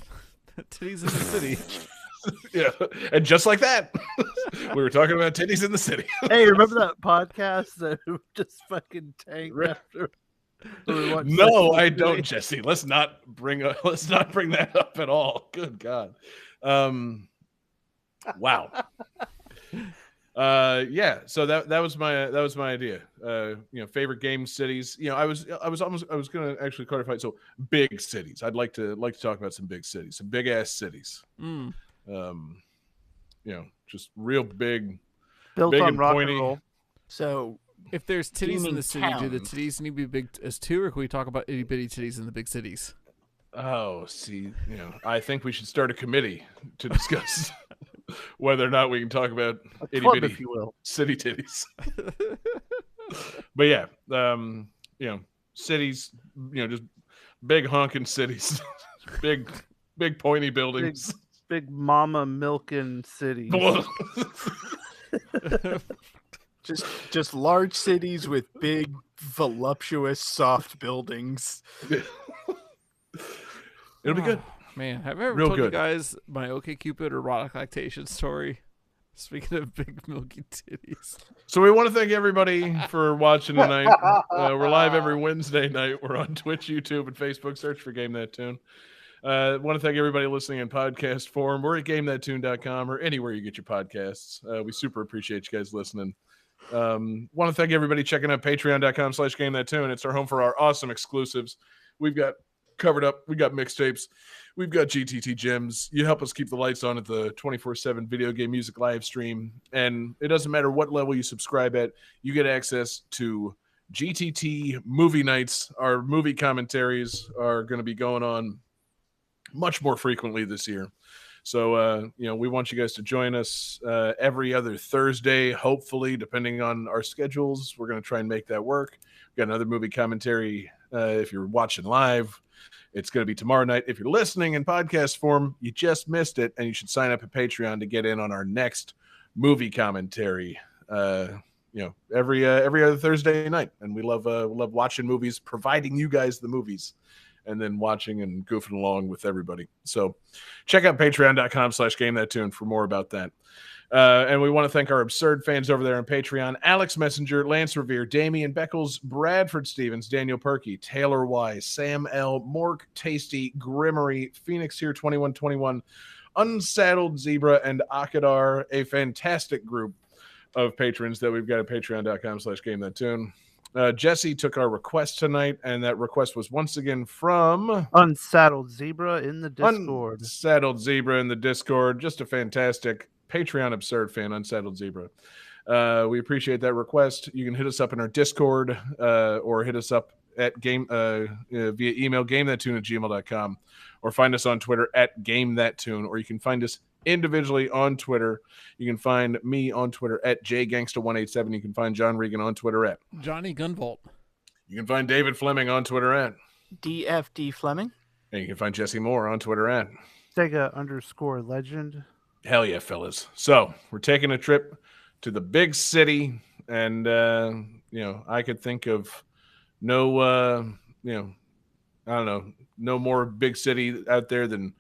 Titties in the city. Yeah, and just like that, we were talking about titties in the city. Hey, remember that podcast that just fucking tanked after? No, I don't, Jesse. Let's not bring that up at all. Good God. Wow. Yeah. So that was my idea. Favorite game cities. I was going to actually clarify. So big cities. I'd like to talk about some big cities, some big ass cities. Just real big, built big on and rock pointy. and roll. So if there's titties in the city, do the towns? titties need to be big as two, or can we talk about itty bitty titties in the big cities? Oh, see, I think we should start a committee to discuss whether or not we can talk about itty club, bitty, if you will, city titties. But yeah, cities, just big honking cities, big pointy buildings, big mama milking city. just large cities with big, voluptuous, soft buildings. It'll be good. Man, have I ever Real told you good. guys my OkCupid erotic lactation story? Speaking of big milky titties. So we want to thank everybody for watching tonight. We're live every Wednesday night. We're on Twitch, YouTube, and Facebook. Search for Game That Tune. Want to thank everybody listening in podcast form. We're at GameThatTune.com or anywhere you get your podcasts. We super appreciate you guys listening. Want to thank everybody checking out Patreon.com/GameThatTune. It's our home for our awesome exclusives. We've got covered up. We got mixtapes. We've got GTT gems. You help us keep the lights on at the 24/7 video game music live stream. And it doesn't matter what level you subscribe at, you get access to GTT movie nights. Our movie commentaries are going to be going on much more frequently this year. So, we want you guys to join us every other Thursday, hopefully, depending on our schedules. We're going to try and make that work. We've got another movie commentary if you're watching live. It's going to be tomorrow night. If you're listening in podcast form, you just missed it, and you should sign up at Patreon to get in on our next movie commentary. Every other Thursday night, and we love watching movies, providing you guys the movies, and then watching and goofing along with everybody. So check out patreon.com/GameThatTune for more about that. And we want to thank our absurd fans over there on Patreon: Alex Messenger, Lance Revere, Damian Beckles, Bradford Stevens, Daniel Perky, Taylor Wise, Sam L, Mork, Tasty, Grimmery, Phoenix here 2121, Unsaddled Zebra, and Akadar, a fantastic group of patrons that we've got at patreon.com/GameThatTune. Jesse took our request tonight, and that request was once again from Unsaddled Zebra in the Discord. Unsaddled Zebra in the Discord. Just a fantastic Patreon absurd fan, Unsaddled Zebra. We appreciate that request. You can hit us up in our Discord or hit us up at via email, gamethattune@gmail.com, or find us on Twitter at GameThatTune, or you can find us individually on Twitter. You can find me on Twitter at JGangsta187. You can find John Regan on Twitter at Johnny Gunvolt. You can find David Fleming on Twitter at DFD Fleming. And you can find Jesse Moore on Twitter at Sega_legend. Hell yeah, fellas. So we're taking a trip to the big city, and I could think of no more big city out there than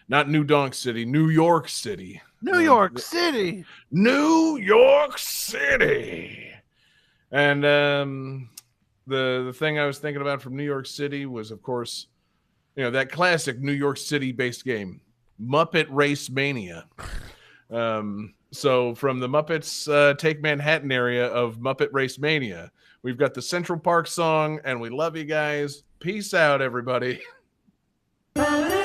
not New Donk City, New York City. New York City. New York City. And the thing I was thinking about from New York City was, of course, that classic New York City based game, Muppet Race Mania. So from the Muppets Take Manhattan area of Muppet Race Mania, we've got the Central Park song, and we love you guys. Peace out, everybody. All right.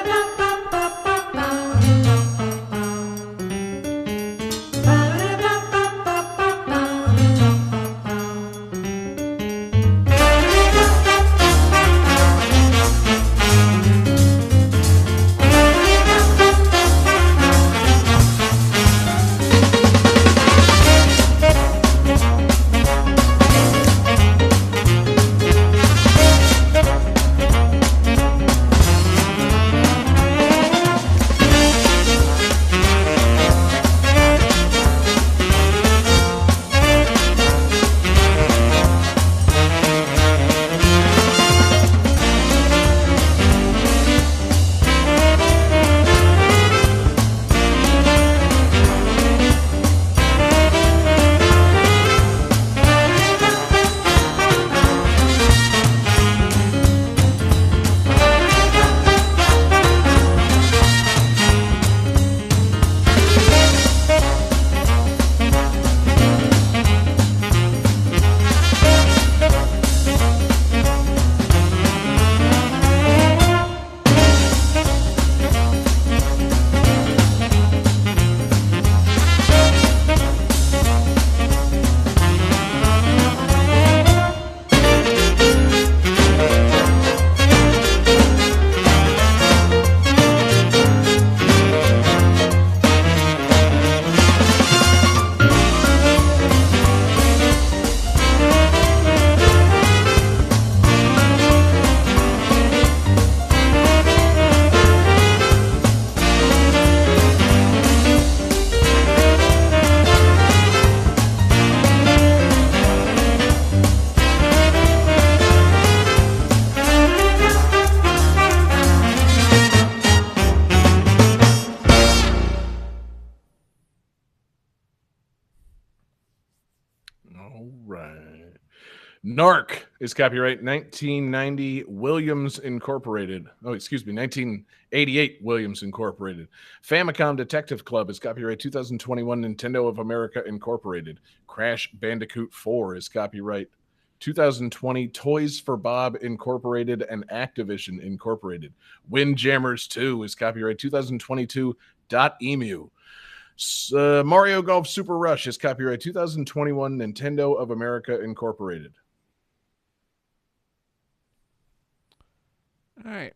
Narc is copyright 1990 Williams Incorporated. Oh, excuse me, 1988 Williams Incorporated. Famicom Detective Club is copyright 2021 Nintendo of America Incorporated. Crash Bandicoot 4 is copyright 2020 Toys for Bob Incorporated and Activision Incorporated. Windjammers 2 is copyright 2022 .emu. Mario Golf Super Rush is copyright 2021 Nintendo of America Incorporated. All right.